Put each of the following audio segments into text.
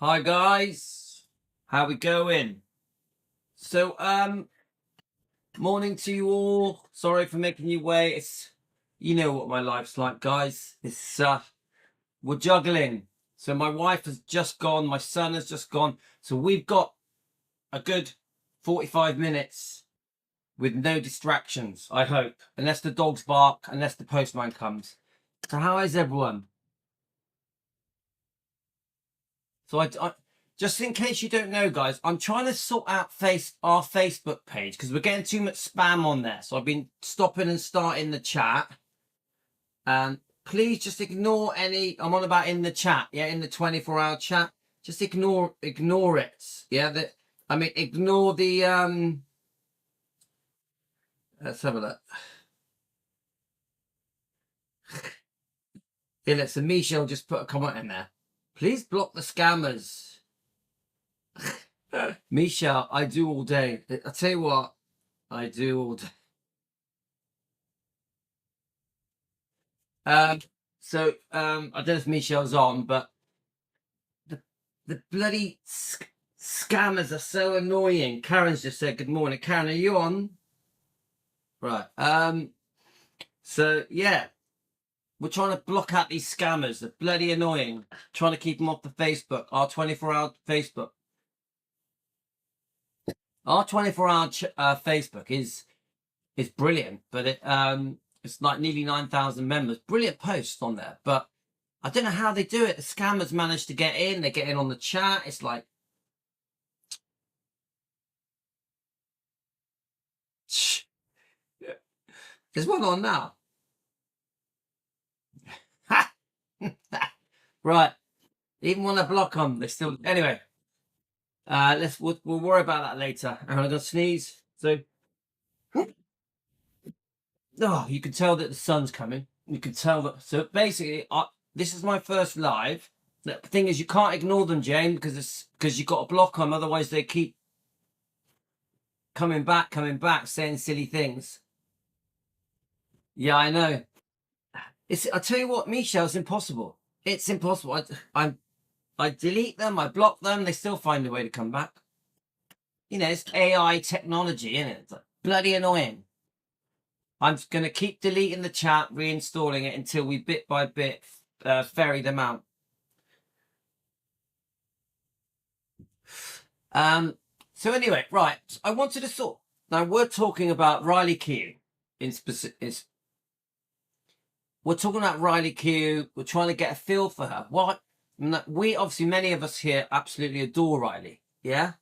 Hi guys, how we going? So morning to you all. Sorry for making you wait. You know what my life's like, guys. We're juggling. So my wife has just gone, my son has just gone. So we've got a good 45 minutes with no distractions, I hope. Unless the dogs bark, unless the postman comes. So how is everyone? So just in case you don't know, guys, I'm trying to sort out our Facebook page because we're getting too much spam on there. So I've been stopping and starting the chat. And please just ignore any I'm on about in the chat, yeah, in the 24-hour chat. Just ignore it. Yeah, ignore the let's have a look. Yeah, let's Michelle just put a comment in there. Please block the scammers. Michelle, I do all day. I tell you what, I do all day. I don't know if Michelle's on, but the bloody scammers are so annoying. Karen's just said good morning. Karen, are you on? Right. So yeah, we're trying to block out these scammers. They're bloody annoying. Trying to keep them off the Facebook. Our 24-hour Facebook. Our 24-hour Facebook is brilliant, but it's like nearly 9,000 members. Brilliant posts on there, but I don't know how they do it. The scammers manage to get in. They get in on the chat. It's like, there's one on now. Right. Even when I block them, they still. Anyway, we'll worry about that later. I'm gonna sneeze. So, oh, you can tell that the sun's coming. You can tell that. So basically, this is my first live. The thing is, you can't ignore them, Jane, because you've got to block them. Otherwise, they keep coming back, saying silly things. Yeah, I know. I tell you what, Michelle, it's impossible. It's impossible. I delete them, I block them, they still find a way to come back. You know, it's AI technology, isn't it? It's like bloody annoying. I'm just going to keep deleting the chat, reinstalling it until we bit by bit ferry them out. So anyway, right. I wanted to sort. Now we're talking about Riley Keough in specific. We're talking about Riley Keough. We're trying to get a feel for her. What we obviously, many of us here absolutely adore Riley. Yeah.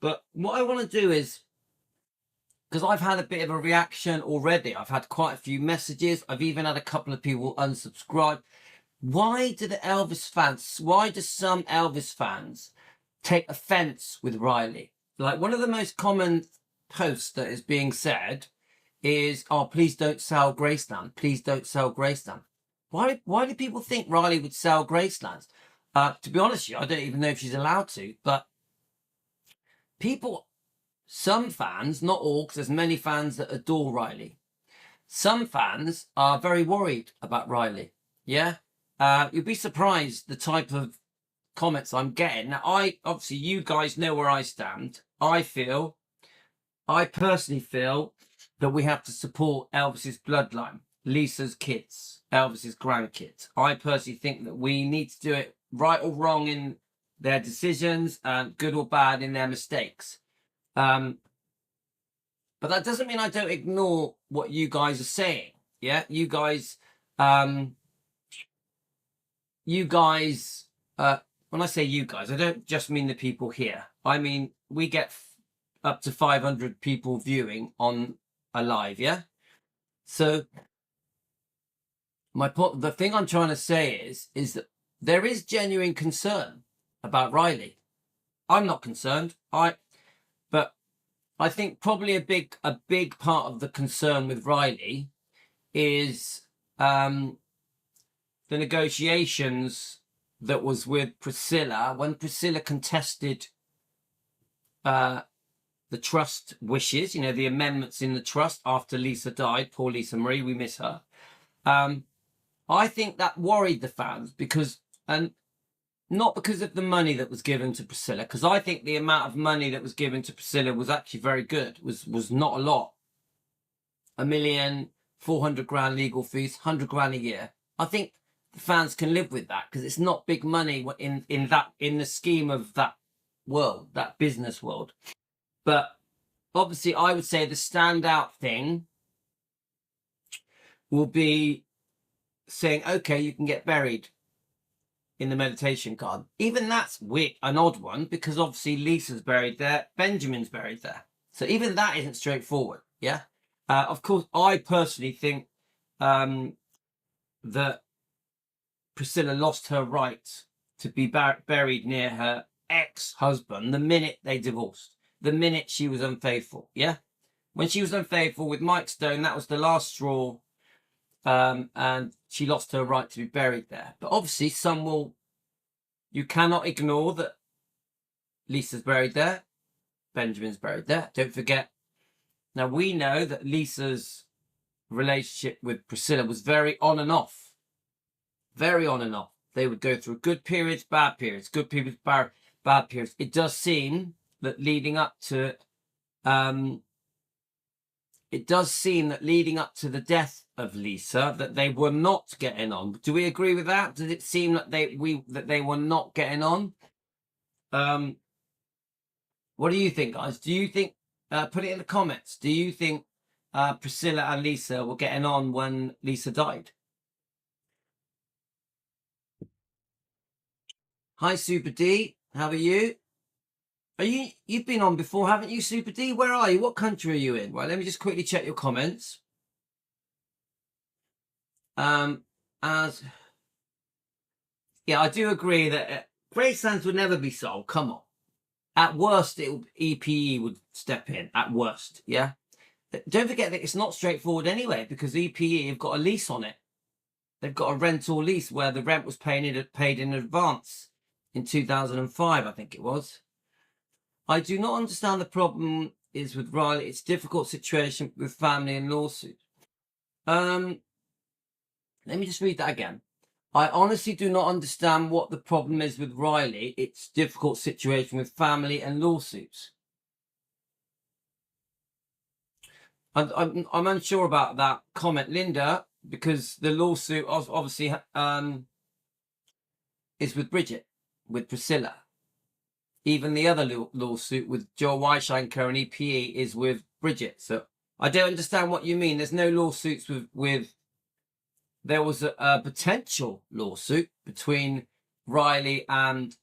But what I want to do is, because I've had a bit of a reaction already. I've had quite a few messages. I've even had a couple of people unsubscribe. Why do some Elvis fans take offense with Riley? Like, one of the most common posts that is being said is, oh, please don't sell Graceland. Please don't sell Graceland. Why do people think Riley would sell Gracelands? To be honest with you, I don't even know if she's allowed to, but some fans, not all, because there's many fans that adore Riley. Some fans are very worried about Riley. Yeah. You'll be surprised the type of comments I'm getting. Now, obviously, you guys know where I stand. I personally feel that we have to support Elvis's bloodline, Lisa's kids, Elvis's grandkids. I personally think that we need to do it right or wrong in their decisions, and good or bad in their mistakes. But that doesn't mean I don't ignore what you guys are saying. Yeah, you guys, when I say you guys, I don't just mean the people here. I mean, we get up to 500 people viewing on a live. Yeah. So the thing I'm trying to say is that there is genuine concern about Riley. I'm not concerned. But I think probably a big part of the concern with Riley is the negotiations that was with Priscilla when Priscilla contested the trust wishes, the amendments in the trust after Lisa died. Poor Lisa Marie, we miss her. I think that worried the fans because, and not because of the money that was given to Priscilla, because I think the amount of money that was given to Priscilla was actually very good, was not a lot. 1,400,000 legal fees, 100,000 a year. I think the fans can live with that because it's not big money in the scheme of that world, that business world. But obviously, I would say the standout thing will be saying, okay, you can get buried in the meditation garden. Even that's weird, an odd one, because obviously Lisa's buried there, Benjamin's buried there. So even that isn't straightforward, yeah? Of course, I personally think that Priscilla lost her right to be buried near her ex-husband the minute they divorced, the minute she was unfaithful, yeah? When she was unfaithful with Mike Stone, that was the last straw, and she lost her right to be buried there. But obviously, you cannot ignore that Lisa's buried there, Benjamin's buried there. Don't forget. Now, we know that Lisa's relationship with Priscilla was very on and off. Very on and off. They would go through good periods, bad periods, good periods, bad periods. It does seem that leading up to the death of Lisa, that they were not getting on. Do we agree with that? Does it seem that they were not getting on? What do you think, guys? Do you think? Put it in the comments. Do you think Priscilla and Lisa were getting on when Lisa died? Hi, Super D. How are you? You've been on before, haven't you, Super D? Where are you? What country are you in? Right, let me just quickly check your comments. Yeah, I do agree that Gracelands would never be sold. Come on. At worst, EPE would step in. At worst, yeah. Don't forget that it's not straightforward anyway, because EPE have got a lease on it. They've got a rental lease where the rent was paid in advance in 2005, I think it was. I do not understand the problem is with Riley. It's a difficult situation with family and lawsuit. Let me just read that again. I honestly do not understand what the problem is with Riley. It's a difficult situation with family and lawsuits. I'm unsure about that comment, Linda, because the lawsuit obviously is with Bridget, with Priscilla. Even the other lawsuit with Joel Weishanker and EPE is with Bridget. So I don't understand what you mean. There's no lawsuits with there was a potential lawsuit between Riley and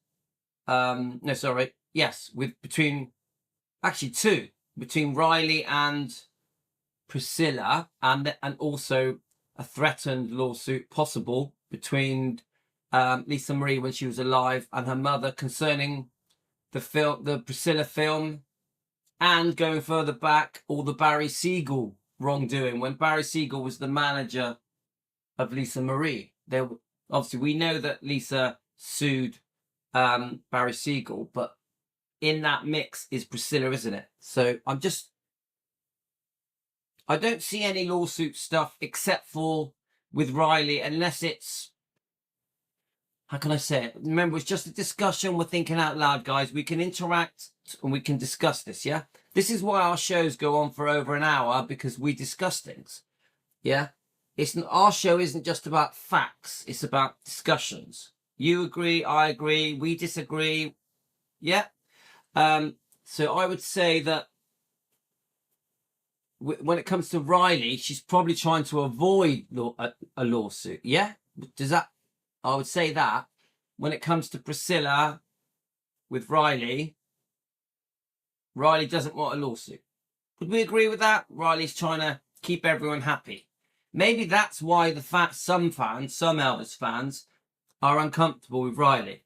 between Riley and Priscilla, and also a threatened lawsuit possible between Lisa Marie when she was alive and her mother concerning the Priscilla film, and going further back, all the Barry Siegel wrongdoing when Barry Siegel was the manager of Lisa Marie. Obviously, we know that Lisa sued Barry Siegel, but in that mix is Priscilla, isn't it? So I don't see any lawsuit stuff except for with Riley, unless it's, how can I say it? Remember, it's just a discussion. We're thinking out loud, guys. We can interact and we can discuss this, yeah? This is why our shows go on for over an hour, because we discuss things, yeah? Our show isn't just about facts. It's about discussions. You agree, I agree, we disagree, yeah? So I would say that when it comes to Riley, she's probably trying to avoid a lawsuit, yeah? I would say that. When it comes to Priscilla with Riley doesn't want a lawsuit. Would we agree with that? Riley's trying to keep everyone happy. Maybe that's why some Elvis fans, are uncomfortable with Riley.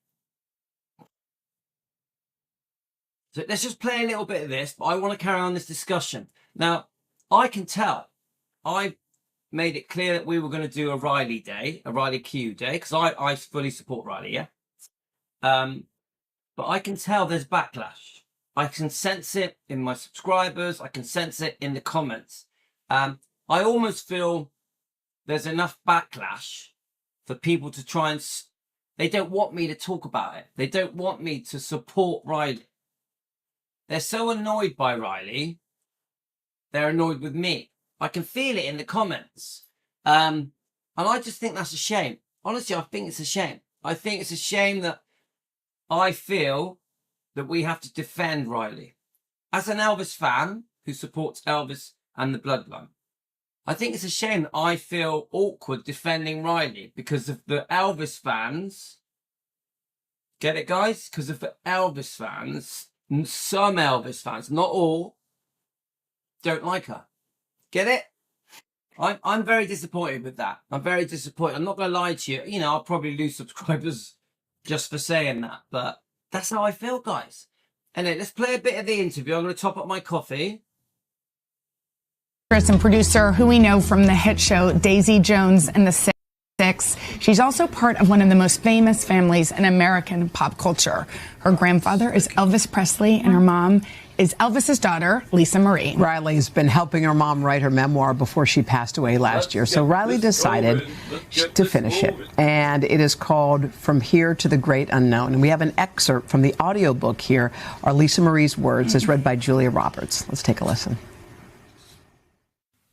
So let's just play a little bit of this, but I want to carry on this discussion. Now, I can tell. I made it clear that we were going to do a Riley day, a Riley Keough day, because I fully support Riley, yeah? But I can tell there's backlash. I can sense it in my subscribers. I can sense it in the comments. I almost feel there's enough backlash for people to try and They don't want me to talk about it. They don't want me to support Riley. They're so annoyed by Riley. They're annoyed with me. I can feel it in the comments. And I just think that's a shame. Honestly, I think it's a shame. I think it's a shame that I feel that we have to defend Riley. As an Elvis fan who supports Elvis and the bloodline, I think it's a shame that I feel awkward defending Riley because of the Elvis fans. Get it, guys? Because of the Elvis fans, some Elvis fans, not all, don't like her. Get it? I'm very disappointed with that. I'm very disappointed. I'm not going to lie to you. You know, I'll probably lose subscribers just for saying that, but that's how I feel, guys. Anyway, let's play a bit of the interview. I'm going to top up my coffee. And producer who we know from the hit show Daisy Jones and the Six. She's also part of one of the most famous families in American pop culture. Her grandfather is Elvis Presley and her mom is Elvis's daughter, Lisa Marie. Riley's been helping her mom write her memoir before she passed away last year. So Riley decided to finish it. And it is called From Here to the Great Unknown. And we have an excerpt from the audiobook here, are Lisa Marie's words, as read by Julia Roberts. Let's take a listen.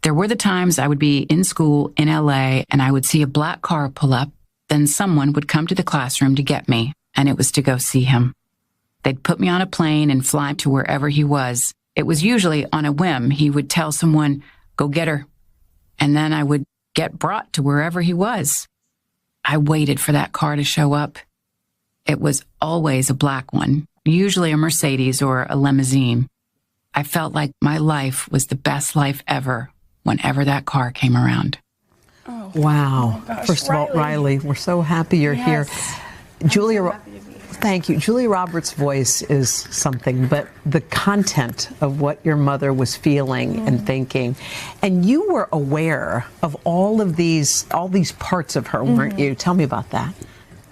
There were the times I would be in school in LA and I would see a black car pull up. Then someone would come to the classroom to get me, and it was to go see him. They'd put me on a plane and fly to wherever he was. It was usually on a whim. He would tell someone, go get her. And then I would get brought to wherever he was. I waited for that car to show up. It was always a black one, usually a Mercedes or a limousine. I felt like my life was the best life ever whenever that car came around. Oh, wow. Oh gosh, first of all, Riley, we're so happy you're here. Julia, thank you. Julia Roberts' voice is something, but the content of what your mother was feeling and thinking, and you were aware of all these parts of her, weren't you? Tell me about that.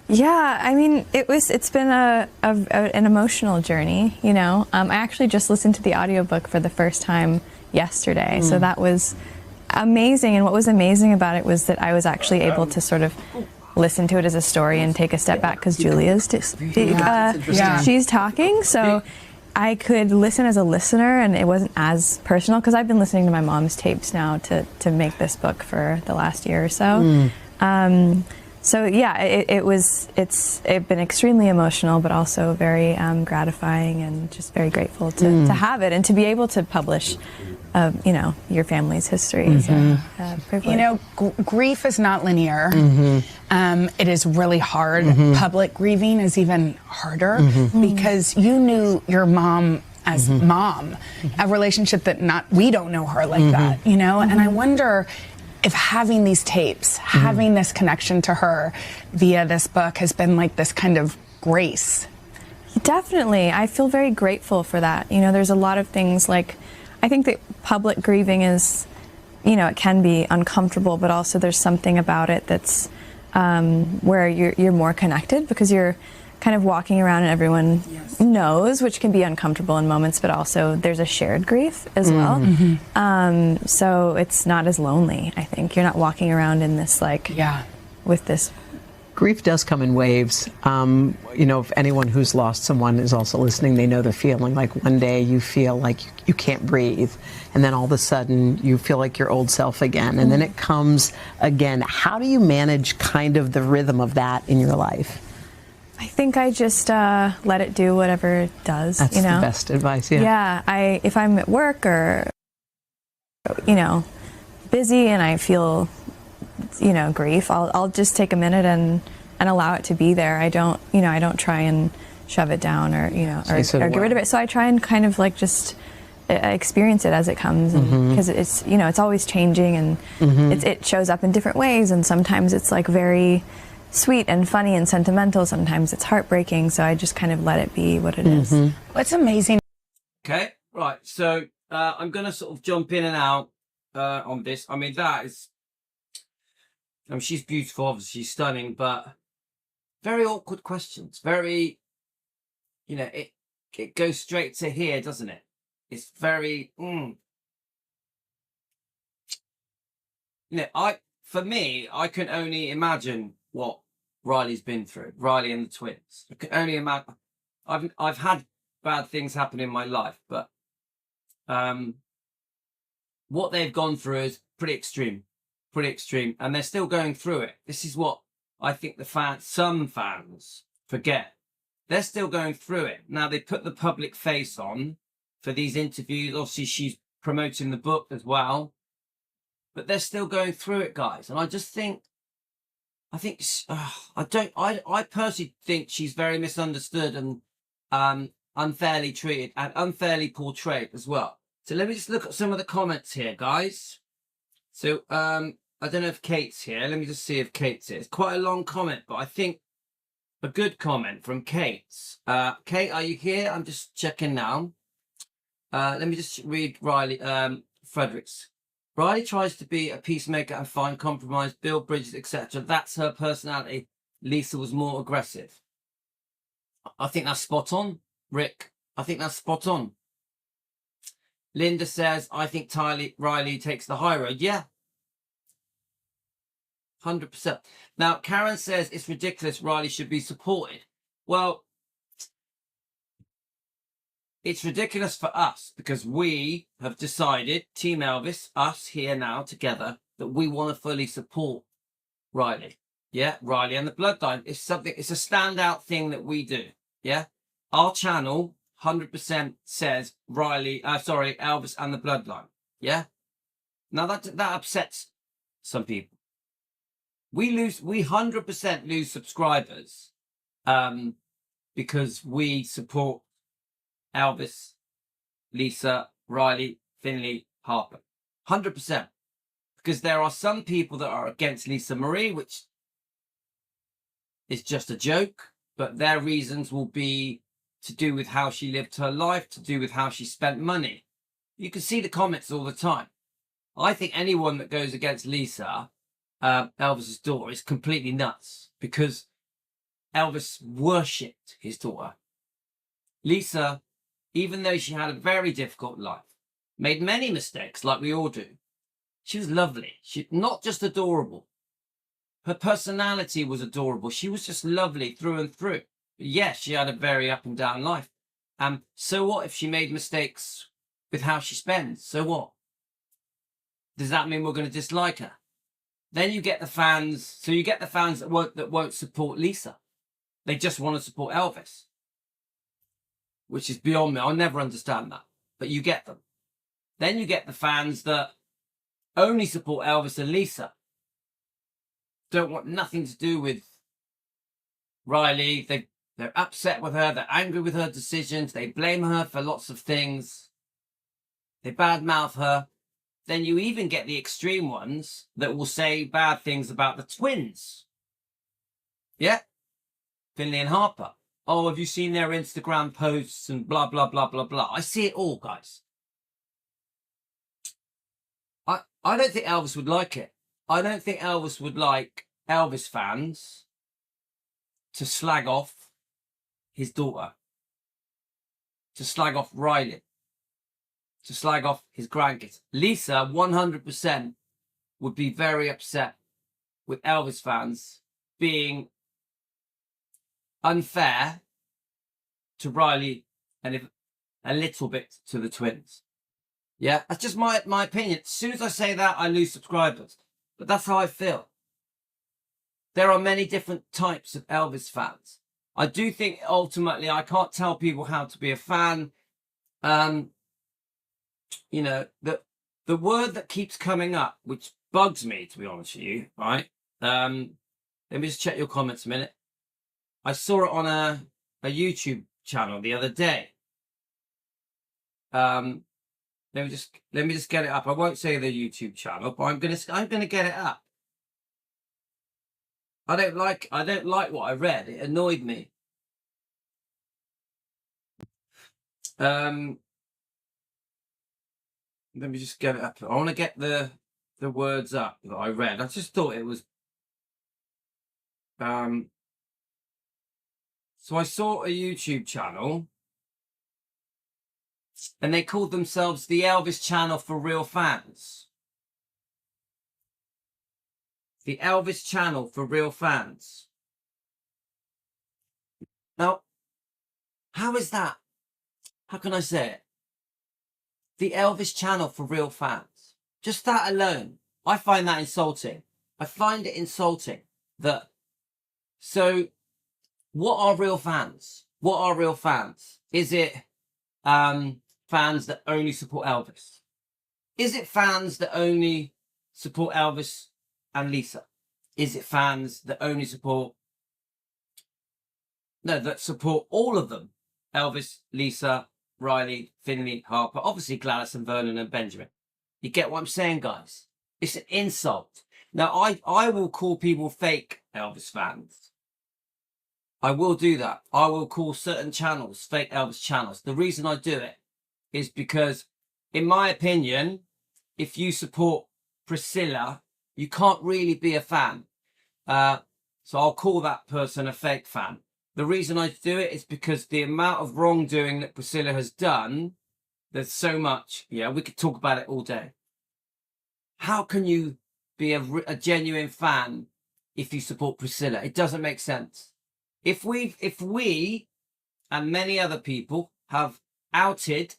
Yeah, I mean, it's been an emotional journey, you know. I actually just listened to the audiobook for the first time yesterday, so that was amazing. And what was amazing about it was that I was actually able to sort of listen to it as a story and take a step back because Julia's she's talking, so I could listen as a listener, and it wasn't as personal because I've been listening to my mom's tapes now to make this book for the last year or so. So yeah, it's been extremely emotional, but also very gratifying, and just very grateful to have it and to be able to publish, you know, your family's history. Is a privilege. You know, grief is not linear. It is really hard. Public grieving is even harder because you knew your mom as mom, a relationship that we don't know her like that, you know, and I wonder if having these tapes, having this connection to her via this book has been like this kind of grace. Definitely. I feel very grateful for that. You know, there's a lot of things like, I think that public grieving is, you know, it can be uncomfortable, but also there's something about it that's where you're more connected because you're kind of walking around and everyone knows, which can be uncomfortable in moments, but also there's a shared grief as well. So it's not as lonely, I think. You're not walking around in this with this. Grief does come in waves. You know, if anyone who's lost someone is also listening, they know the feeling. Like one day you feel like you can't breathe, and then all of a sudden you feel like your old self again, and then it comes again. How do you manage kind of the rhythm of that in your life? I think I just let it do whatever it does. That's you know? the best advice, yeah. Yeah, if I'm at work or, you know, busy and I feel, you know, grief, I'll just take a minute and allow it to be there. I don't try and shove it down or, you know, or get rid of it. So I try and kind of like just experience it as it comes, because it's, you know, it's always changing, and it shows up in different ways, and sometimes it's like very sweet and funny and sentimental, sometimes it's heartbreaking, so I just kind of let it be what it is. What's amazing. Okay, right, so I'm going to sort of jump in and out on this. I mean, she's beautiful, obviously, she's stunning, but very awkward questions. Very, you know, it goes straight to here, doesn't it? It's very, you know, for me, I can only imagine what Riley's been through, Riley and the twins. I can only imagine. I've had bad things happen in my life, but what they've gone through is pretty extreme, and they're still going through it. This is what I think some fans forget. They're still going through it. Now, they put the public face on for these interviews. Obviously, she's promoting the book as well, but they're still going through it, guys. And I just think, I personally think she's very misunderstood and unfairly treated and unfairly portrayed as well. So let me just look at some of the comments here, guys. So I don't know if Kate's here. Let me just see if Kate's here. It's quite a long comment, but I think a good comment from Kate. Kate, are you here? I'm just checking now. Let me just read Riley, Frederick's. Riley tries to be a peacemaker and find compromise, build bridges, etc. That's her personality. Lisa was more aggressive. I think that's spot on, Rick. I think that's spot on. Linda says, I think Riley takes the high road. Yeah. 100%. Now, Karen says it's ridiculous. Riley should be supported. Well, it's ridiculous for us because we have decided, Team Elvis, us here now together, that we want to fully support Riley. Yeah, Riley and the Bloodline. It's a standout thing that we do. Yeah, our channel 100% says Elvis and the Bloodline. Yeah. Now that upsets some people. We 100% lose subscribers because we support Elvis, Lisa, Riley, Finley, Harper. 100%. Because there are some people that are against Lisa Marie, which is just a joke, but their reasons will be to do with how she lived her life, to do with how she spent money. You can see the comments all the time. I think anyone that goes against Lisa, Elvis's daughter, is completely nuts because Elvis worshipped his daughter. Lisa, even though she had a very difficult life, made many mistakes like we all do, she was lovely. She not just adorable. Her personality was adorable. She was just lovely through and through. Yes, she had a very up and down life. So what if she made mistakes with how she spends? So what? Does that mean we're going to dislike her? Then you get the fans. So you get the fans that won't support Lisa. They just want to support Elvis, which is beyond me. I'll never understand that. But you get them. Then you get the fans that only support Elvis and Lisa. Don't want nothing to do with Riley. They're upset with her. They're angry with her decisions. They blame her for lots of things. They badmouth her. Then you even get the extreme ones that will say bad things about the twins. Yeah? Finley and Harper. Oh, have you seen their Instagram posts and blah, blah, blah, blah, blah. I see it all, guys. I don't think Elvis would like it. I don't think Elvis would like Elvis fans to slag off his daughter, to slag off Riley, to slag off his grandkids. Lisa, 100%, would be very upset with Elvis fans being unfair to Riley and a little bit to the twins. Yeah, that's just my opinion. As soon as I say that, I lose subscribers. But that's how I feel. There are many different types of Elvis fans. I do think ultimately I can't tell people how to be a fan. You know, the word that keeps coming up, which bugs me, to be honest with you, right? Let me just check your comments a minute. I saw it on a YouTube channel the other day. Let me just get it up. I won't say the YouTube channel, but I'm gonna get it up. I don't like what I read. It annoyed me. Let me just get it up. I want to get the words up that I read. I just thought it was. So I saw a YouTube channel, and they called themselves the Elvis Channel for Real Fans. The Elvis Channel for Real Fans. Now, how is that? How can I say it? The Elvis channel for real fans. Just that alone. I find that insulting. I find it insulting that. So, what are real fans? What are real fans? Is it fans that only support Elvis? Is it fans that only support Elvis and Lisa? Is it fans that only support... No, that support all of them? Elvis, Lisa, Riley, Finley, Harper, obviously Gladys and Vernon and Benjamin. You get what I'm saying, guys? It's an insult. Now, I will call people fake Elvis fans. I will do that. I will call certain channels fake Elvis channels. The reason I do it is because, in my opinion, if you support Priscilla, you can't really be a fan. So I'll call that person a fake fan. The reason I do it is because the amount of wrongdoing that Priscilla has done, there's so much. Yeah, we could talk about it all day. How can you be a genuine fan if you support Priscilla? It doesn't make sense. If we and many other people have outed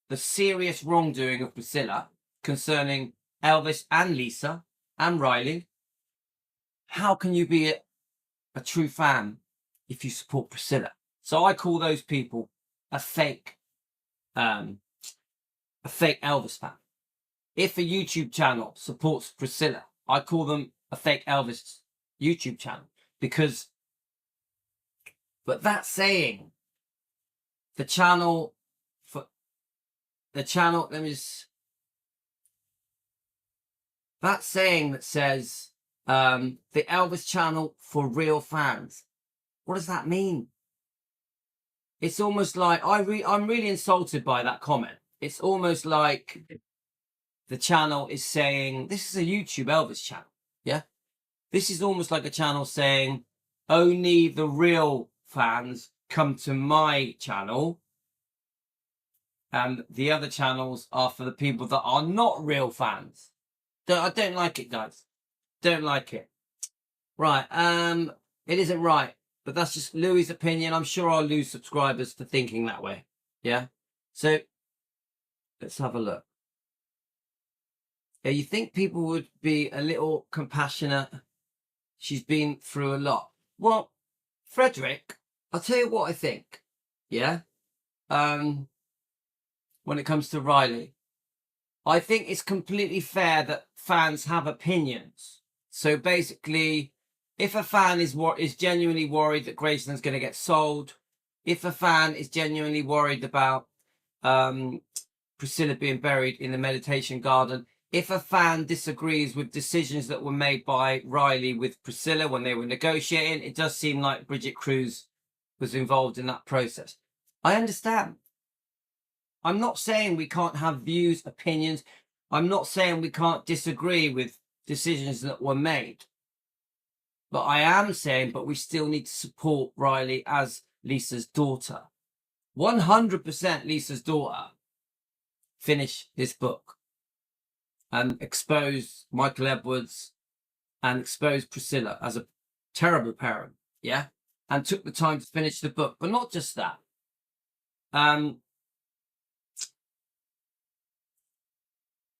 the serious wrongdoing of Priscilla concerning Elvis and Lisa and Riley, how can you be a true fan if you support Priscilla? So I call those people a fake Elvis fan. If a YouTube channel supports Priscilla, I call them a fake Elvis YouTube channel. Because, but that saying, the channel, let me just, that saying that says, the Elvis channel for real fans. What does that mean? It's almost like, I'm really insulted by that comment. It's almost like the channel is saying, this is a YouTube Elvis channel, yeah? This is almost like a channel saying, only the real fans come to my channel, and the other channels are for the people that are not real fans. I don't like it, guys. Don't like it. Right, it isn't right, but that's just Louis' opinion. I'm sure I'll lose subscribers for thinking that way, yeah? So, let's have a look. Yeah, you think people would be a little compassionate? She's been through a lot. Well, Frederick, I'll tell you what I think, yeah? When it comes to Riley, I think it's completely fair that fans have opinions. So basically, if a fan is genuinely worried that Graceland's going to get sold, if a fan is genuinely worried about Priscilla being buried in the meditation garden, if a fan disagrees with decisions that were made by Riley with Priscilla when they were negotiating, it does seem like Bridget Cruz was involved in that process. I understand. I'm not saying we can't have views, opinions. I'm not saying we can't disagree with decisions that were made. But I am saying, but we still need to support Riley as Lisa's daughter. 100% Lisa's daughter. Finish this book and expose Michael Edwards and expose Priscilla as a terrible parent, yeah? And took the time to finish the book. But not just that.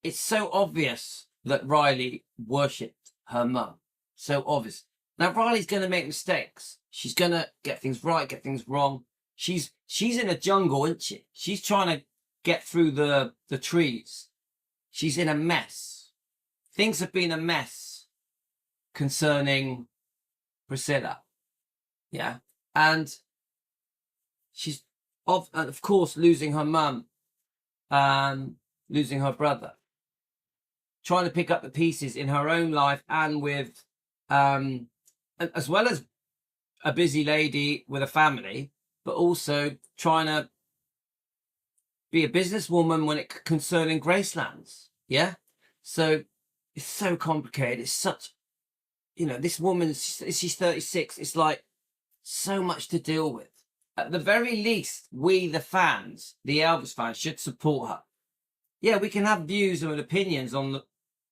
It's so obvious that Riley worshipped her mum. So obvious. Now, Riley's going to make mistakes. She's going to get things right, get things wrong. She's in a jungle, isn't she? She's trying to get through the trees. She's in a mess. Things have been a mess concerning Priscilla. Yeah. And she's, of course, losing her mum, losing her brother. Trying to pick up the pieces in her own life and with, as well as a busy lady with a family, but also trying to be a businesswoman when it concerning Gracelands. Yeah. So it's so complicated. It's such, this woman, she's 36. It's like so much to deal with. At the very least, we, the fans, the Elvis fans, should support her. Yeah, we can have views and opinions on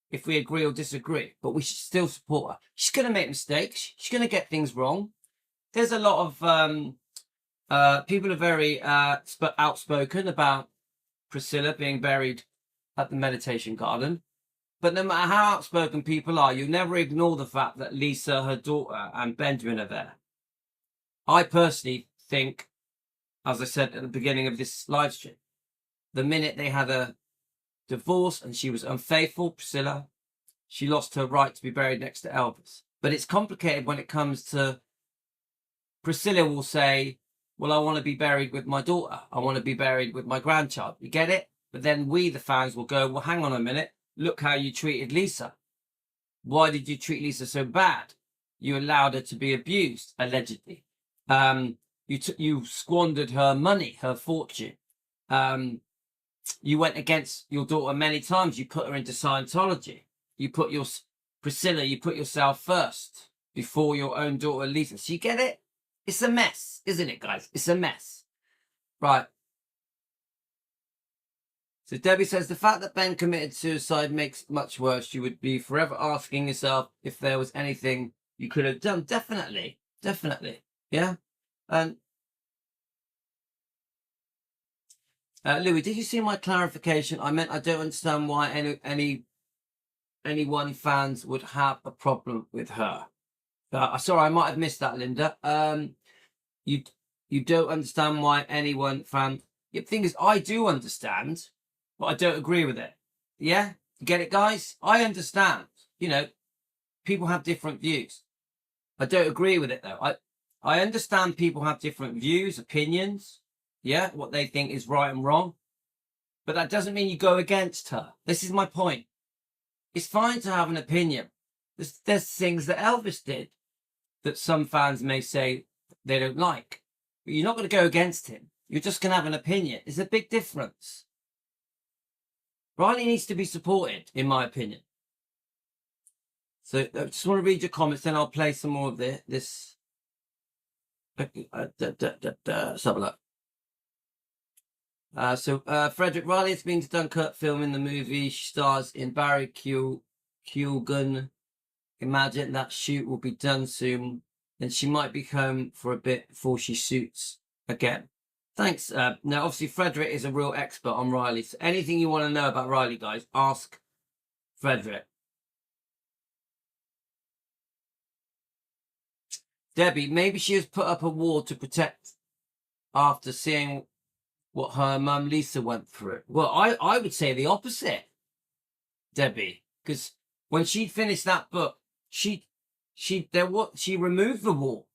if we agree or disagree, but we should still support her. She's going to make mistakes. She's going to get things wrong. There's a lot of People are very outspoken about Priscilla being buried at the meditation garden. But no matter how outspoken people are, you never ignore the fact that Lisa, her daughter, and Benjamin are there. I personally think, as I said at the beginning of this live stream, the minute they had a divorce and she was unfaithful, Priscilla, she lost her right to be buried next to Elvis. But it's complicated when it comes to Priscilla will say, well, I want to be buried with my daughter. I want to be buried with my grandchild. You get it? But then we, the fans, will go, well, hang on a minute. Look how you treated Lisa. Why did you treat Lisa so bad? You allowed her to be abused, allegedly. You squandered her money, her fortune. You went against your daughter many times. You put her into Scientology. You put Priscilla, you put yourself first before your own daughter, Lisa. So you get it? It's a mess, isn't it, guys? It's a mess. Right. So Debbie says, the fact that Ben committed suicide makes it much worse. You would be forever asking yourself if there was anything you could have done. Definitely. Definitely. Yeah. And Louis, did you see my clarification? I meant I don't understand why anyone fans would have a problem with her. Sorry, I might have missed that, Linda. You don't understand why anyone fan. The thing is, I do understand, but I don't agree with it. Yeah, you get it, guys? I understand. You know, people have different views. I don't agree with it though. I understand people have different views, opinions. Yeah, what they think is right and wrong. But that doesn't mean you go against her. This is my point. It's fine to have an opinion. There's things that Elvis did that some fans may say they don't like. But you're not going to go against him. You're just going to have an opinion. It's a big difference. Riley needs to be supported, in my opinion. So I just want to read your comments, then I'll play some more of this. Let's have a look. Frederick, Riley has been to Dunkirk filming the movie. She stars in Barry Keough. Imagine that shoot will be done soon. Then she might be home for a bit before she shoots again. Thanks. Now, obviously, Frederick is a real expert on Riley. So anything you want to know about Riley, guys, ask Frederick. Debbie, maybe she has put up a wall to protect after seeing what her mum Lisa went through. Well, I would say the opposite, Debbie, because when she finished that book, she removed the wall.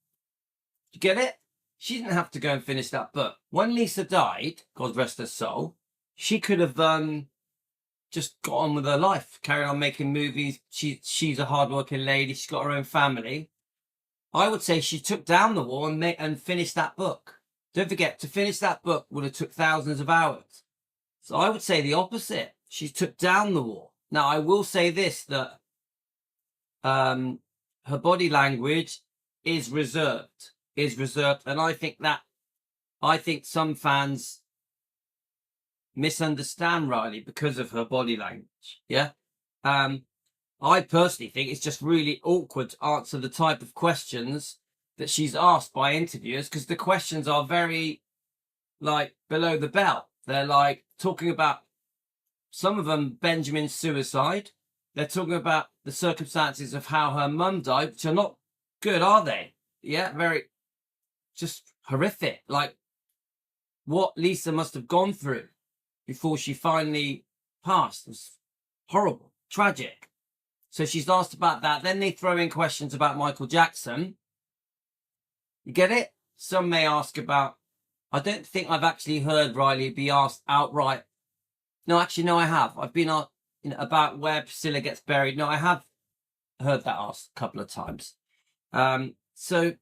You get it? She didn't have to go and finish that book. When Lisa died, God rest her soul, she could have just got on with her life, carried on making movies. She's a hardworking lady. She's got her own family. I would say she took down the wall and finished that book. Don't forget, to finish that book would have took thousands of hours. So I would say the opposite. She took down the wall. Now, I will say this, that her body language is reserved. And I think some fans misunderstand Riley because of her body language. Yeah. I personally think it's just really awkward to answer the type of questions that she's asked by interviewers, because the questions are very, like, below the belt. They're like talking about, some of them, Benjamin's suicide. They're talking about the circumstances of how her mum died, which are not good, are they? Yeah, very, just horrific. Like, what Lisa must have gone through before she finally passed was horrible, tragic. So she's asked about that. Then they throw in questions about Michael Jackson. You get it? Some may ask about, I don't think I've actually heard Riley be asked outright. No, actually, no, I have. I've been asked about where Priscilla gets buried. No, I have heard that asked a couple of times. So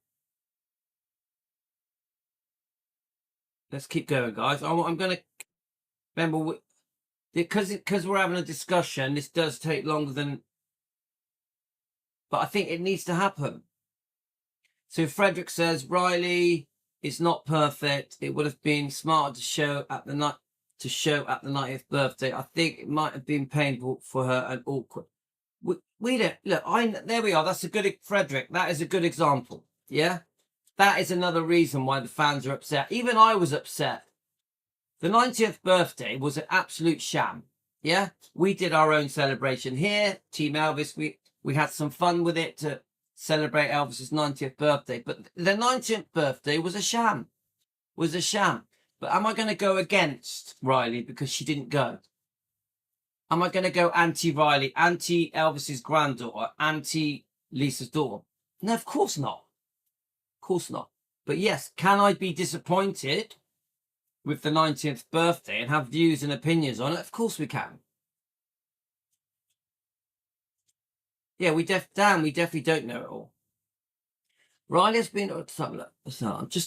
let's keep going, guys. I'm going to remember, because we're having a discussion, this does take longer than, but I think it needs to happen. So Frederick says, Riley is not perfect. It would have been smarter to show at the 90th birthday. I think it might have been painful for her and awkward. We don't look. There we are. That's a good Frederick. That is a good example. Yeah. that is another reason why the fans are upset. Even I was upset. The 90th birthday was an absolute sham. Yeah, we did our own celebration here, Team Elvis. We had some fun with it to celebrate Elvis's 90th birthday. But the 90th birthday was a sham. Was a sham. But am I going to go against Riley because she didn't go? Am I going to go anti-Riley, anti-Elvis's granddaughter, anti-Lisa's daughter? No, of course not. Of course not. But yes, can I be disappointed with the 90th birthday and have views and opinions on it? Of course we can. Yeah, we definitely don't know it all. Riley has been. Let's have a look.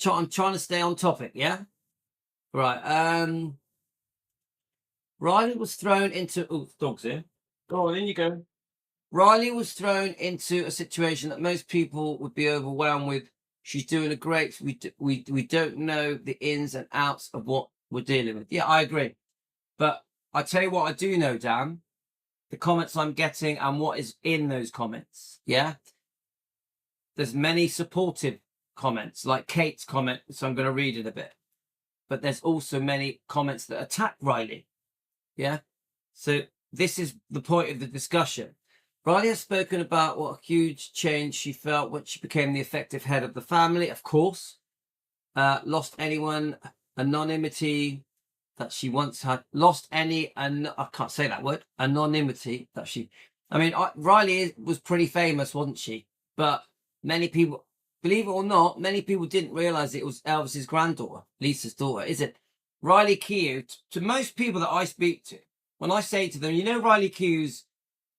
I'm trying to stay on topic. Yeah. Right. Riley was thrown into. Oh, dog's here. Go on, in you go. Riley was thrown into a situation that most people would be overwhelmed with. She's doing a great. We don't know the ins and outs of what we're dealing with. Yeah, I agree. But I tell you what, I do know, Dan. The comments I'm getting and what is in those comments. Yeah. There's many supportive comments, like Kate's comment, so I'm going to read it a bit. But there's also many comments that attack Riley. Yeah. So this is the point of the discussion. Riley has spoken about what a huge change she felt when she became the effective head of the family, of course. Lost anyone, anonymity that she once had. Lost any, and I can't say that word, anonymity that she... I mean, Riley was pretty famous, wasn't she? But many people, believe it or not, many people didn't realise it was Elvis's granddaughter, Lisa's daughter, is it? Riley Keough, to most people that I speak to, when I say to them, you know Riley Keough's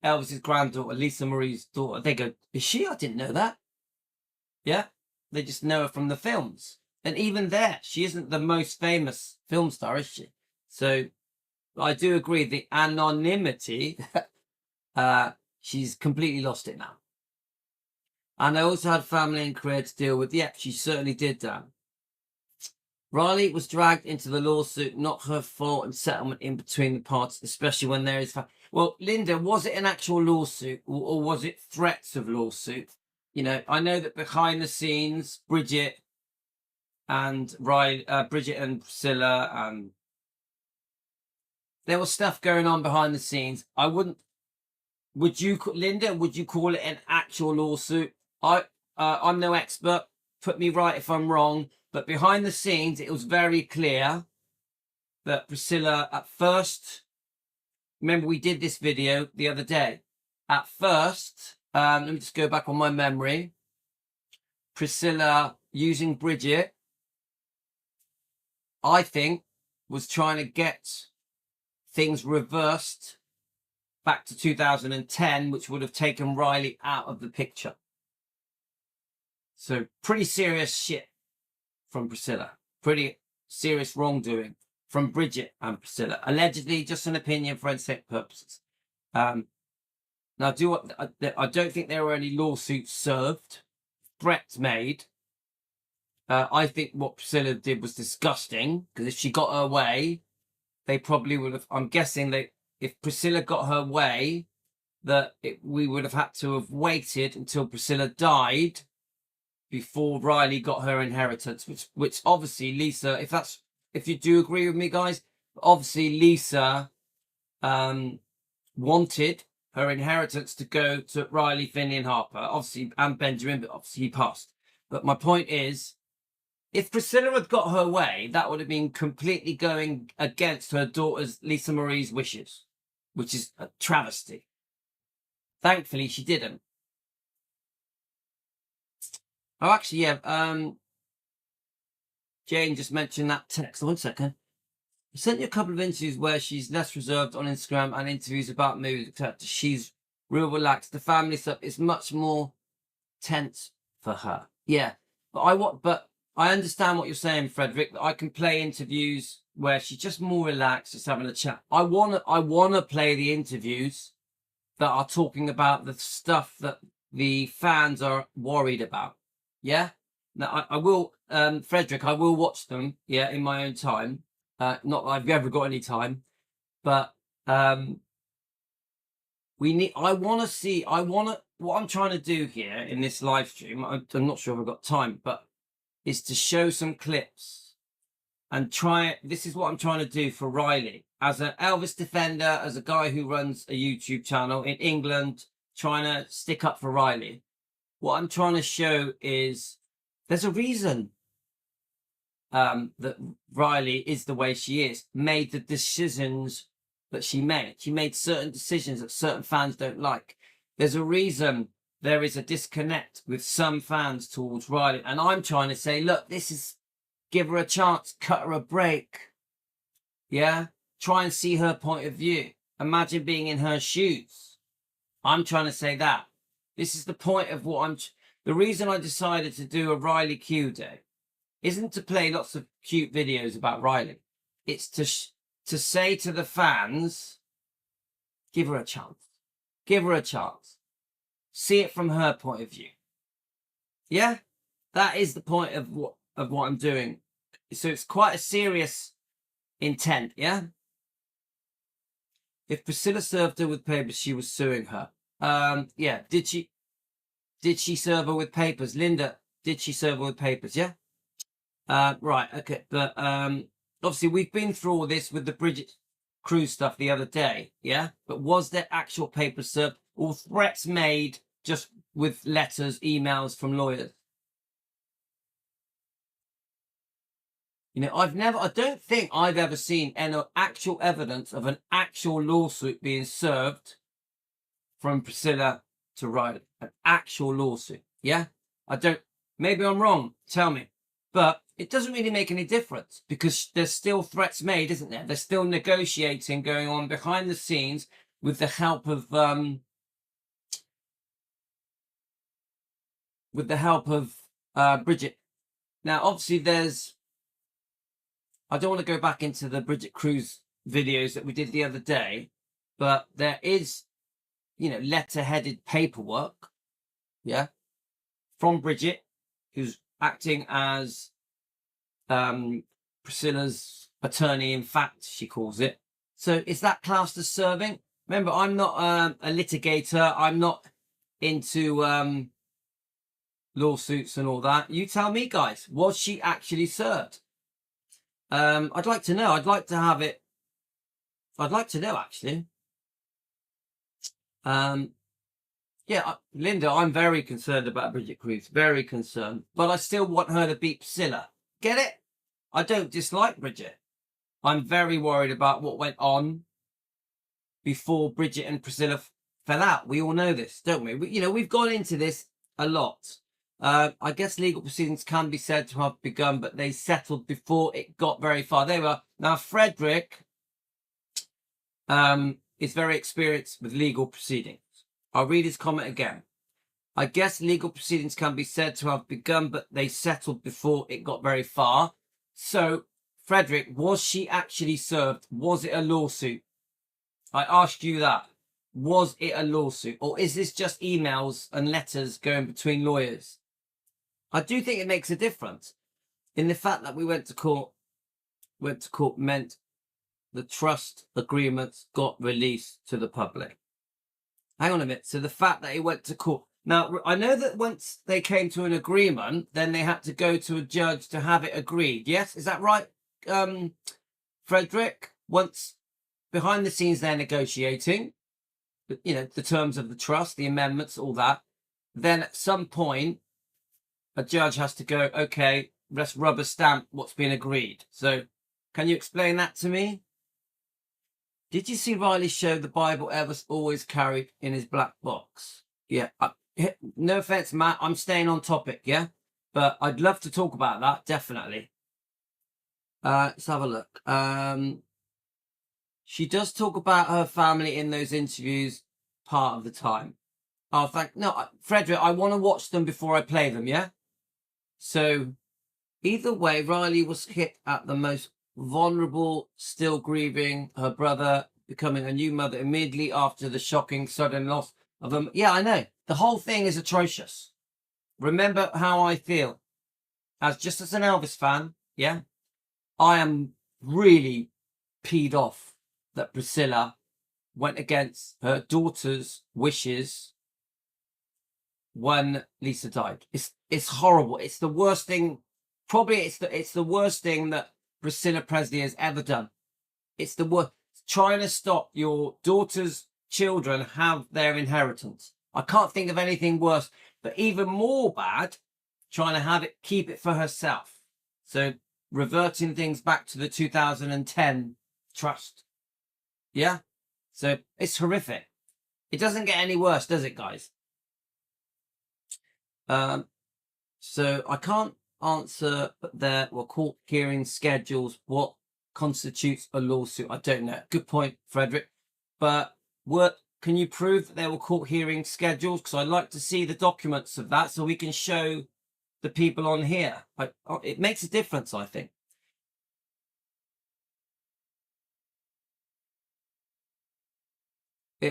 Elvis's granddaughter, Lisa Marie's daughter, they go, is she? I didn't know that. Yeah? They just know her from the films. And even there, she isn't the most famous film star, is she? So I do agree, the anonymity, she's completely lost it now. And I also had family and career to deal with. Yep, she certainly did, Dan. Riley was dragged into the lawsuit, not her fault, and settlement in between the parties, especially when there is... Well, Linda, was it an actual lawsuit or was it threats of lawsuit? You know, I know that behind the scenes, Bridget and Priscilla, and there was stuff going on behind the scenes. I wouldn't... Linda, would you call it an actual lawsuit? I'm no expert. Put me right if I'm wrong. But behind the scenes, it was very clear that Priscilla at first... Remember, we did this video the other day. At first, let me just go back on my memory. Priscilla, using Bridget, I think, was trying to get things reversed back to 2010, which would have taken Riley out of the picture. So pretty serious shit from Priscilla. Pretty serious wrongdoing from Bridget and Priscilla. Allegedly, just an opinion for forensic purposes. Now, I don't think there were any lawsuits served, threats made. I think what Priscilla did was disgusting, because if she got her way, they probably would have... I'm guessing that if Priscilla got her way, we would have had to have waited until Priscilla died before Riley got her inheritance, which obviously Lisa, if you do agree with me, guys, obviously Lisa wanted her inheritance to go to Riley, Finley and Harper, obviously, and Benjamin, but obviously he passed. But my point is, if Priscilla had got her way, that would have been completely going against her daughter's, Lisa Marie's, wishes, which is a travesty. Thankfully, she didn't. Oh, actually, yeah. Jane just mentioned that text. 1 second. I sent you a couple of interviews where she's less reserved on Instagram and interviews about movies, etc. She's real relaxed. The family stuff is much more tense for her. Yeah, but I understand what you're saying, Frederick. That I can play interviews where she's just more relaxed, just having a chat. I wanna play the interviews that are talking about the stuff that the fans are worried about. Yeah. Now I will, Frederick. I will watch them. Yeah, in my own time. Not that I've ever got any time, but what I'm trying to do here in this live stream, I'm not sure if I've got time, but is to show some clips and try it. This is what I'm trying to do for Riley. As an Elvis defender, as a guy who runs a YouTube channel in England, trying to stick up for Riley. What I'm trying to show is there's a reason that Riley is the way she is, made the decisions that she made. She made certain decisions that certain fans don't like. There's a reason there is a disconnect with some fans towards Riley. And I'm trying to say, look, give her a chance, cut her a break. Yeah? Try and see her point of view. Imagine being in her shoes. I'm trying to say that. This is the point of the reason I decided to do a Riley Keough Day isn't to play lots of cute videos about Riley. It's to say to the fans, give her a chance. Give her a chance. See it from her point of view. Yeah? That is the point of what I'm doing. So it's quite a serious intent, yeah? If Priscilla served her with papers, she was suing her. Yeah. Did she serve her with papers? Linda, did she serve her with papers? Yeah? Right, okay. But obviously we've been through all this with the Bridget Cruz stuff the other day, yeah? But was there actual papers served or threats made just with letters, emails from lawyers? You know, I don't think I've ever seen any actual evidence of an actual lawsuit being served from Priscilla to Riley. An actual lawsuit, yeah? Maybe I'm wrong, tell me. But it doesn't really make any difference because there's still threats made, isn't there? There's still negotiating going on behind the scenes with the help of Bridget. Now, obviously, I don't want to go back into the Bridget Cruz videos that we did the other day, but there is, you know, letter-headed paperwork, yeah, from Bridget, who's acting as Priscilla's attorney, in fact, she calls it. So is that classed as serving? Remember, I'm not a litigator. I'm not into lawsuits and all that. You tell me, guys, was she actually served? I'd like to know. I'd like to have it. I'd like to know, actually. Yeah, Linda, I'm very concerned about Bridget Cruz. Very concerned. But I still want her to beat Priscilla. Get it? I don't dislike Bridget. I'm very worried about what went on before Bridget and Priscilla fell out. We all know this, don't we? We've gone into this a lot. I guess legal proceedings can be said to have begun, but they settled before it got very far. Now, Frederick is very experienced with legal proceedings. I'll read his comment again. I guess legal proceedings can be said to have begun, but they settled before it got very far. So, Frederick, was she actually served? Was it a lawsuit? I asked you that. Was it a lawsuit? Or is this just emails and letters going between lawyers? I do think it makes a difference in the fact that we went to court. Went to court meant the trust agreements got released to the public. Hang on a minute. So the fact that it went to court. Now, I know that once they came to an agreement, then they had to go to a judge to have it agreed. Yes? Is that right, Frederick? Once behind the scenes they're negotiating, you know, the terms of the trust, the amendments, all that. Then at some point, a judge has to go, okay, let's rubber stamp what's been agreed. So can you explain that to me? Did you see Riley show the Bible Elvis always carried in his black box? Yeah. No offense, Matt. I'm staying on topic, yeah? But I'd love to talk about that, definitely. Let's have a look. She does talk about her family in those interviews part of the time. Oh, Frederick, I want to watch them before I play them, yeah? So, either way, Riley was hit at the most vulnerable, still grieving, her brother becoming a new mother immediately after the shocking sudden loss of him. Yeah, I know. The whole thing is atrocious. Remember how I feel. Just as an Elvis fan, yeah? I am really peed off that Priscilla went against her daughter's wishes when Lisa died. It's horrible. It's the worst thing Probably it's the worst thing that Priscilla Presley has ever done. It's the worst. Trying to stop your daughter's children have their inheritance. I can't think of anything worse, but even more bad, trying to keep it for herself. So reverting things back to the 2010 trust. Yeah? So it's horrific. It doesn't get any worse, does it, guys? So I can't answer, but there were court hearing schedules. What constitutes a lawsuit? I don't know. Good point, Frederick. But can you prove that there were court hearing schedules? Because I'd like to see the documents of that so we can show the people on here. It makes a difference, I think.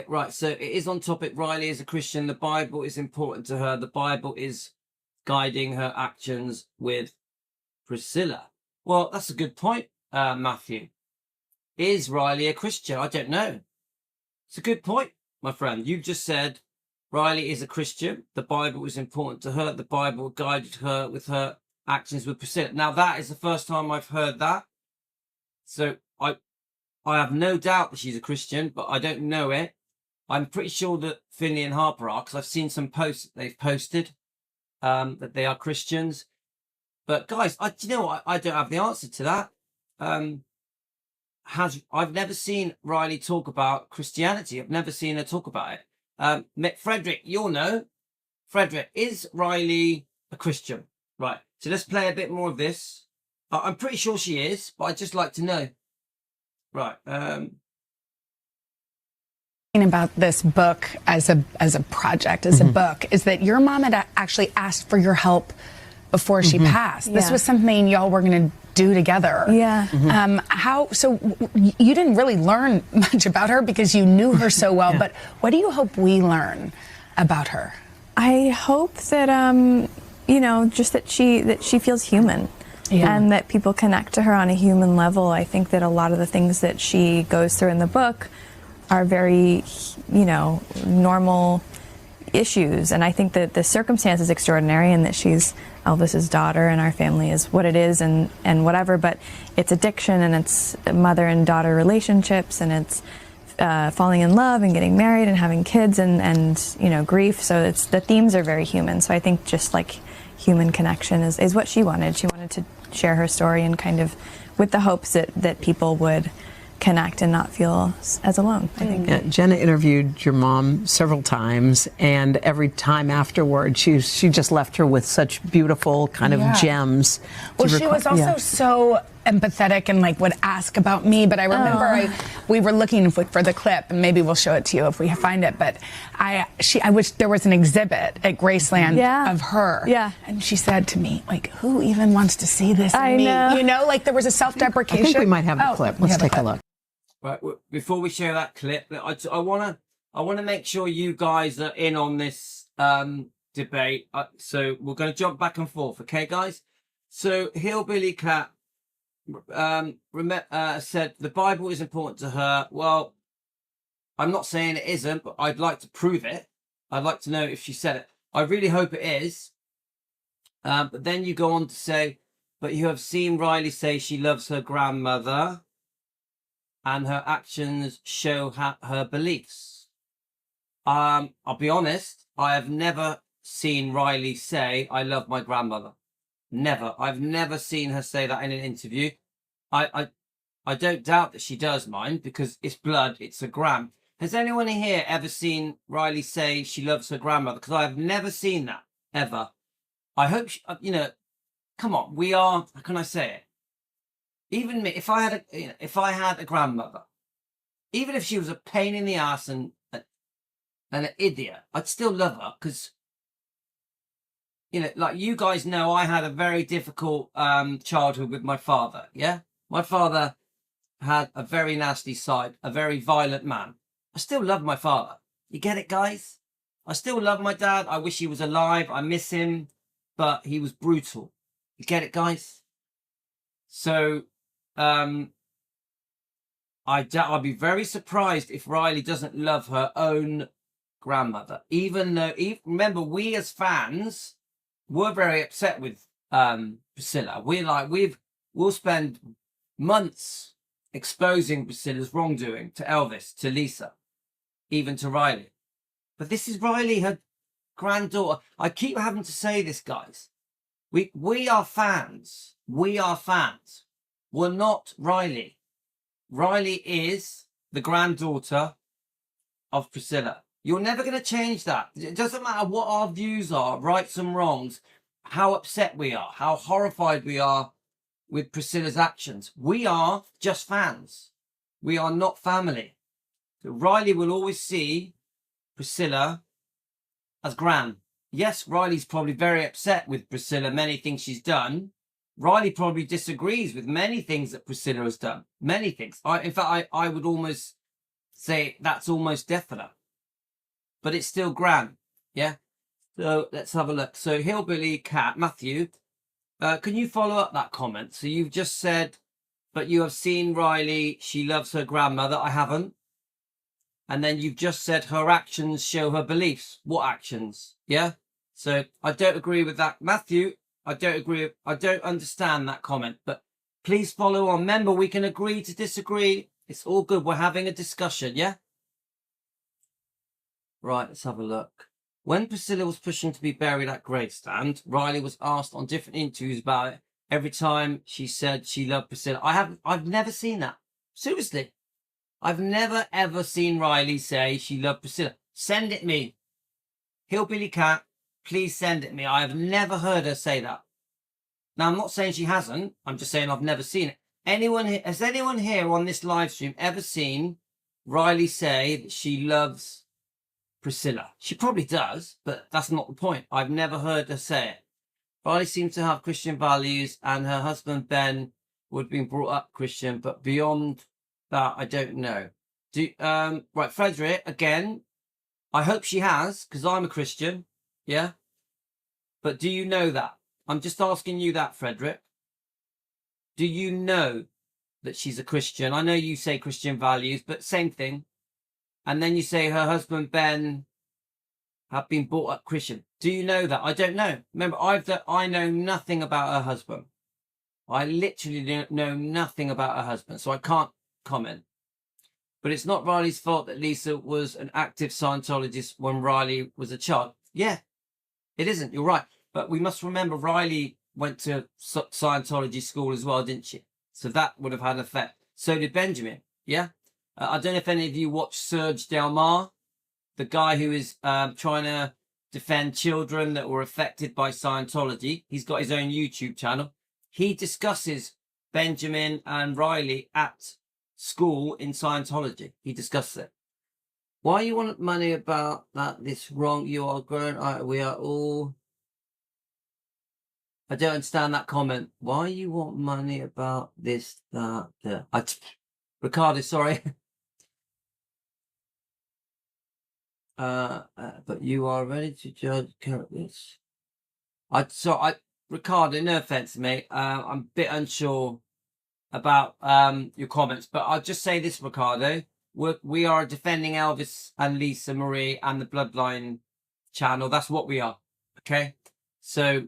Right, so it is on topic. Riley is a Christian. The Bible is important to her. The Bible is guiding her actions with Priscilla. Well, that's a good point, Matthew. Is Riley a Christian? I don't know. It's a good point, my friend. You've just said Riley is a Christian. The Bible is important to her. The Bible guided her with her actions with Priscilla. Now, that is the first time I've heard that. So I have no doubt that she's a Christian, but I don't know it. I'm pretty sure that Finley and Harper are, because I've seen some posts that they've posted that they are Christians. But guys, you know what? I don't have the answer to that. I've never seen Riley talk about Christianity. I've never seen her talk about it. Frederick, you'll know. Frederick, is Riley a Christian? Right. So let's play a bit more of this. I'm pretty sure she is, but I'd just like to know. Right. About this book as a project, as a book, is that your mom had actually asked for your help before she passed. This was something y'all were going to do together. Yeah. So you didn't really learn much about her because you knew her so well, but what do you hope we learn about her? I hope that just that she feels human. Yeah. And that people connect to her on a human level. I think that a lot of the things that she goes through in the book are very, normal issues. And I think that the circumstance is extraordinary and that she's Elvis's daughter and our family is what it is and whatever. But it's addiction and it's mother and daughter relationships and it's falling in love and getting married and having kids and grief. So the themes are very human. So I think just like human connection is what she wanted. She wanted to share her story and kind of with the hopes that people would connect and not feel as alone, I think. Yeah, Jenna interviewed your mom several times, and every time afterward, she just left her with such beautiful kind of gems. Well, she was also so empathetic and would ask about me, but I remember we were looking for the clip, and maybe we'll show it to you if we find it, but I wish there was an exhibit at Graceland of her. Yeah. And she said to me, who even wants to see this in me? Know. There was a self-deprecation. I think we might have the clip. Let's take a look. Right, before we show that clip, I want to make sure you guys are in on this debate. So we're going to jump back and forth, okay, guys? So Hillbilly Cat said the Bible is important to her. Well, I'm not saying it isn't, but I'd like to prove it. I'd like to know if she said it. I really hope it is. But then you go on to say, but you have seen Riley say she loves her grandmother, and her actions show her beliefs. I'll be honest, I have never seen Riley say, I love my grandmother. Never. I've never seen her say that in an interview. I don't doubt that she does mind because it's blood, it's a gram. Has anyone in here ever seen Riley say she loves her grandmother? Because I've never seen that, ever. I hope, come on, how can I say it? Even me, if I had a grandmother, even if she was a pain in the ass and an idiot, I'd still love her because, you guys know, I had a very difficult childhood with my father. Yeah, my father had a very nasty side, a very violent man. I still love my father. You get it, guys? I still love my dad. I wish he was alive. I miss him, but he was brutal. You get it, guys? So. I'd be very surprised if Riley doesn't love her own grandmother. Even though, remember, we as fans were very upset with Priscilla. We'll spend months exposing Priscilla's wrongdoing to Elvis, to Lisa, even to Riley. But this is Riley, her granddaughter. I keep having to say this, guys. We are fans. We are fans. We're not Riley. Riley is the granddaughter of Priscilla. You're never going to change that. It doesn't matter what our views are, rights and wrongs, how upset we are, how horrified we are with Priscilla's actions. We are just fans. We are not family. So Riley will always see Priscilla as Gran. Yes, Riley's probably very upset with Priscilla, many things she's done. Riley probably disagrees with many things that Priscilla has done. Many things. In fact, I would almost say that's almost definite. But it's still Gran. Yeah? So let's have a look. So Hillbilly Cat, Matthew, can you follow up that comment? So you've just said, but you have seen Riley, she loves her grandmother. I haven't. And then you've just said her actions show her beliefs. What actions? Yeah? So I don't agree with that. Matthew, I don't agree. I don't understand that comment, but please follow on. Remember, we can agree to disagree. It's all good. We're having a discussion, yeah? Right, let's have a look. When Priscilla was pushing to be buried at Gravesend, Riley was asked on different interviews about it. Every time she said she loved Priscilla. I've never seen that. Seriously. I've never, ever seen Riley say she loved Priscilla. Send it me. Hillbilly Cat, please send it me. I have never heard her say that. Now, I'm not saying she hasn't. I'm just saying I've never seen it. Has anyone here on this live stream ever seen Riley say that she loves Priscilla? She probably does, but that's not the point. I've never heard her say it. Riley seems to have Christian values, and her husband, Ben, would have been brought up Christian, but beyond that, I don't know. Right, Frederick, again, I hope she has, because I'm a Christian, yeah? But do you know that? I'm just asking you that, Frederick. Do you know that she's a Christian? I know you say Christian values, but same thing. And then you say her husband, Ben, have been brought up Christian. Do you know that? I don't know. Remember, I know nothing about her husband. I literally know nothing about her husband, so I can't comment. But it's not Riley's fault that Lisa was an active Scientologist when Riley was a child. Yeah, it isn't. You're right. But we must remember Riley went to Scientology school as well, didn't she? So that would have had an effect. So did Benjamin. Yeah. I don't know if any of you watched Serge Del Mar, the guy who is trying to defend children that were affected by Scientology. He's got his own YouTube channel. He discusses Benjamin and Riley at school in Scientology. He discusses it. Why you want money about that? This wrong. You are grown. We are all. I don't understand that comment. Why you want money about this, that, the. Ricardo, sorry. But you are ready to judge characters. Ricardo, no offense, mate. I'm a bit unsure about your comments, but I'll just say this, Ricardo. We are defending Elvis and Lisa Marie and the Bloodline channel. That's what we are. Okay? So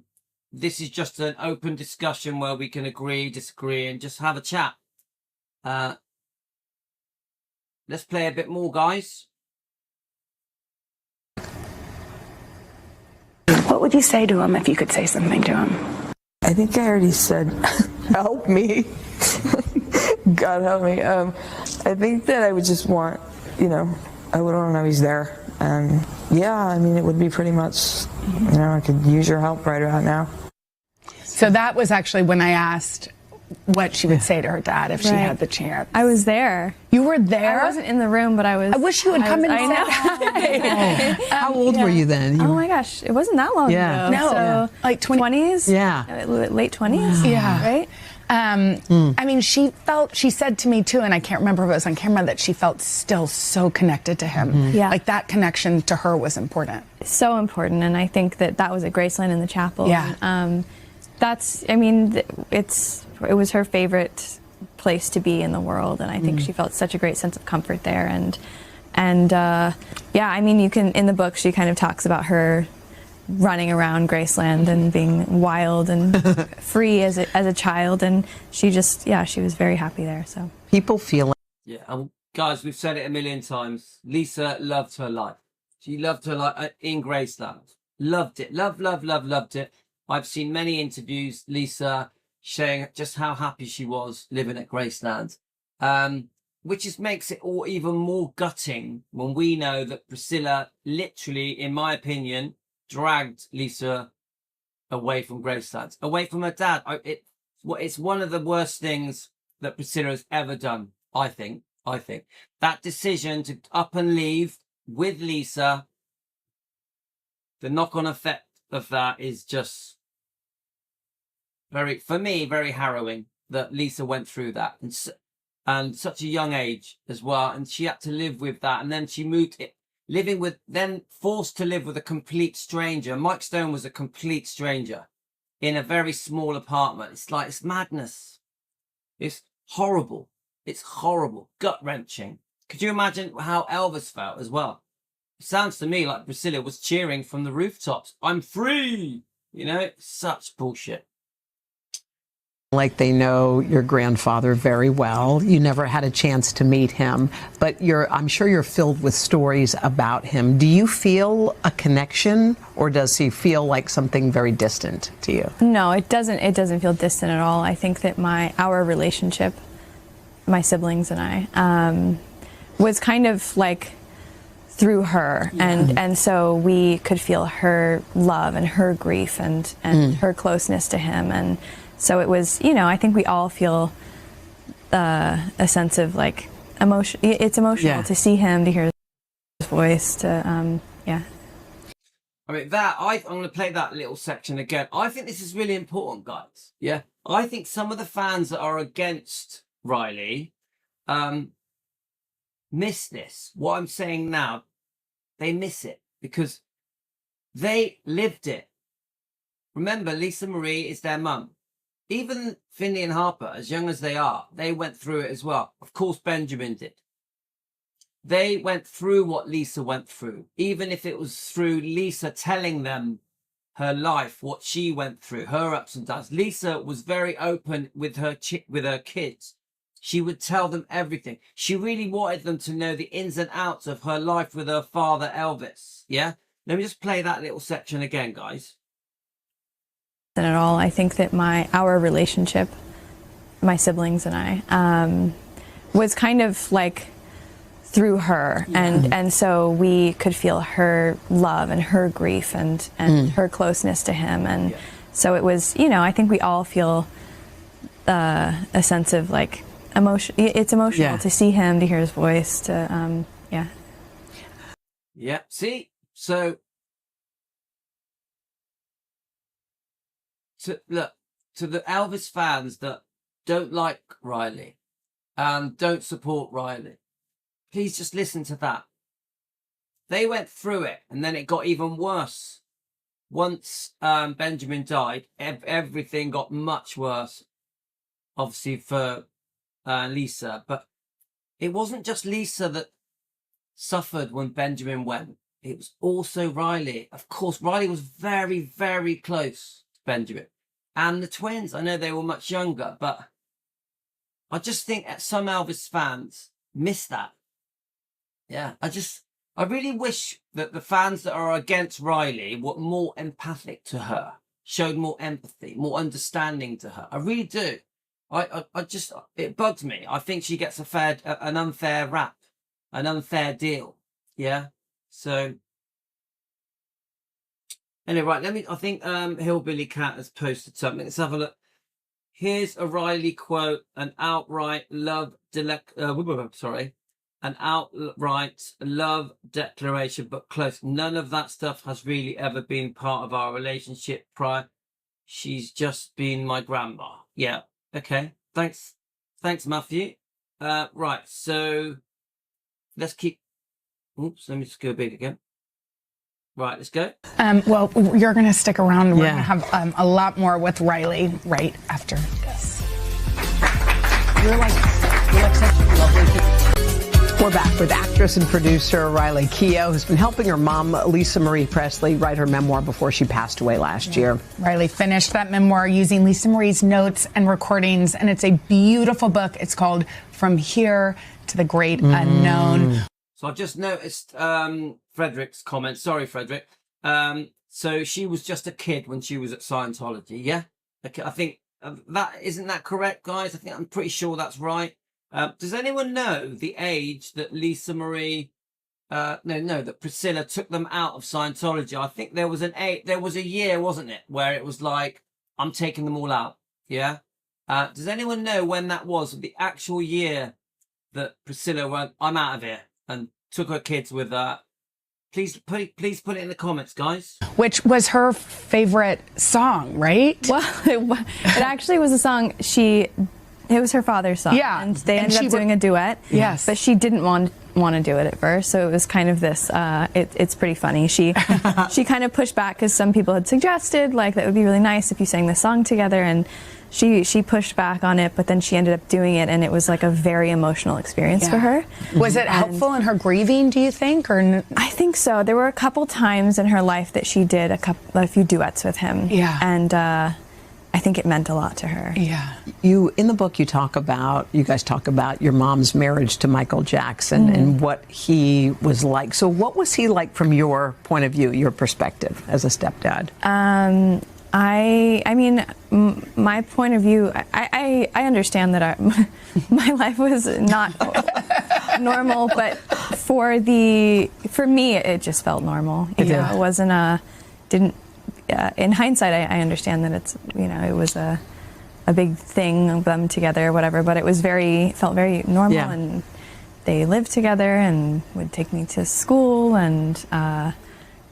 this is just an open discussion where we can agree, disagree, and just have a chat. Let's play a bit more, guys. What would you say to him if you could say something to him? I think I already said, help me. God help me. I think that I would just want, I would want to know he's there. And yeah, I mean, it would be pretty much, I could use your help right about now. So that was actually when I asked what she would say to her dad if she had the chance. I was there. You were there? I wasn't in the room, but I was. I wish you would come in and say hi. How old were you then? Oh my gosh, it wasn't that long ago. No, So like 20s. Yeah. Late 20s. Yeah. Right. I mean, she said to me too, and I can't remember if it was on camera, that she felt still so connected to him. Yeah. Like that connection to her was important. So important, and I think that was at Graceland in the chapel. Yeah. And, it was her favorite place to be in the world, and I think she felt such a great sense of comfort there. And you can, in the book, she kind of talks about her running around Graceland and being wild and free as a child, and she just, she was very happy there. So people feel. Yeah, guys, we've said it a million times. Lisa loved her life. She loved her life in Graceland. Loved it. Loved it. I've seen many interviews, Lisa showing just how happy she was living at Graceland, which just makes it all even more gutting when we know that Priscilla literally, in my opinion, dragged Lisa away from Graceland, away from her dad. It's one of the worst things that Priscilla has ever done, I think. That decision to up and leave with Lisa, the knock-on effect of that is just very harrowing that Lisa went through that, and such a young age as well, and she had to live with that, and then she then forced to live with a complete stranger. Mike Stone was a complete stranger in a very small apartment. It's madness. It's horrible. It's horrible, gut-wrenching. Could you imagine how Elvis felt as well? It sounds to me like Priscilla was cheering from the rooftops. I'm free! Such bullshit. Like they know your grandfather very well. You never had a chance to meet him, but I'm sure you're filled with stories about him. Do you feel a connection, or does he feel like something very distant to you? No, it doesn't feel distant at all. I think that our relationship, my siblings and I, was kind of like through her, and so we could feel her love and her grief and her closeness to him, and so it was, I think we all feel a sense of like emotion. It's emotional to see him, to hear his voice, I mean, I'm going to play that little section again. I think this is really important, guys. Yeah. I think some of the fans that are against Riley miss this. What I'm saying now, they miss it because they lived it. Remember, Lisa Marie is their mum. Even Finley and Harper, as young as they are, they went through it as well. Of course, Benjamin did. They went through what Lisa went through, even if it was through Lisa telling them her life, what she went through, her ups and downs. Lisa was very open with her kids. She would tell them everything. She really wanted them to know the ins and outs of her life with her father, Elvis. Yeah? Let me just play that little section again, guys. At all. I think that our relationship, my siblings and I, was kind of like through her, and so we could feel her love and her grief and her closeness to him, and so it was, I think we all feel a sense of like emotion. It's emotional to see him, to hear his voice, to See, so. To the Elvis fans that don't like Riley and don't support Riley, please just listen to that. They went through it, and then it got even worse. Once Benjamin died, everything got much worse, obviously, for Lisa. But it wasn't just Lisa that suffered when Benjamin went. It was also Riley. Of course, Riley was very, very close to Benjamin. And the twins, I know they were much younger, but I just think some Elvis fans miss that. Yeah, I really wish that the fans that are against Riley were more empathic to her, showed more empathy, more understanding to her. I really do. It bugs me. I think she gets an unfair rap, an unfair deal. Yeah. So anyway, right, I think Hillbilly Cat has posted something. Let's have a look. Here's a Riley quote, an outright love declaration, but close. None of that stuff has really ever been part of our relationship prior. She's just been my grandma. Yeah. Okay. Thanks, Matthew. Right. So let's keep. Oops. Let me just go big again. Right, let's go. Well, you're going to stick around. We're going to have a lot more with Riley right after this. You're like such a lovely We're back with actress and producer Riley Keough, who's been helping her mom, Lisa Marie Presley, write her memoir before she passed away last year. Riley finished that memoir using Lisa Marie's notes and recordings, and it's a beautiful book. It's called From Here to the Great Unknown. So I've just noticed Frederick's comment. Sorry, Frederick. So she was just a kid when she was at Scientology, yeah? Okay, I think isn't that correct, guys? I'm pretty sure that's right. Does anyone know the age that Lisa Marie, that Priscilla took them out of Scientology? I think there was a year, wasn't it, where it was like, I'm taking them all out. Yeah. Does anyone know when that was? The actual year that Priscilla went, I'm out of here, and took her kids with her. Please put it in the comments, guys. Which was her favorite song, right? Well, it actually was a song it was her father's song. Yeah. And they ended up doing a duet. Yes. But she didn't want to do it at first. So it was kind of this, it's pretty funny. She kind of pushed back because some people had suggested, like, that would be really nice if you sang this song together. And she pushed back on it, but then she ended up doing it. And it was like a very emotional experience for her. Was it helpful in her grieving, do you think? Or I think so. There were a couple times in her life that she did a few duets with him. Yeah. And, I think it meant a lot to her. Yeah. In the book, you guys talk about your mom's marriage to Michael Jackson and what he was like. So what was he like from your point of view, your perspective as a stepdad? I mean, my point of view, I understand that my life was not normal, but for me, it just felt normal. It wasn't in hindsight, I understand that it was a big thing of them together or whatever, but it felt very normal, and they lived together and would take me to school and,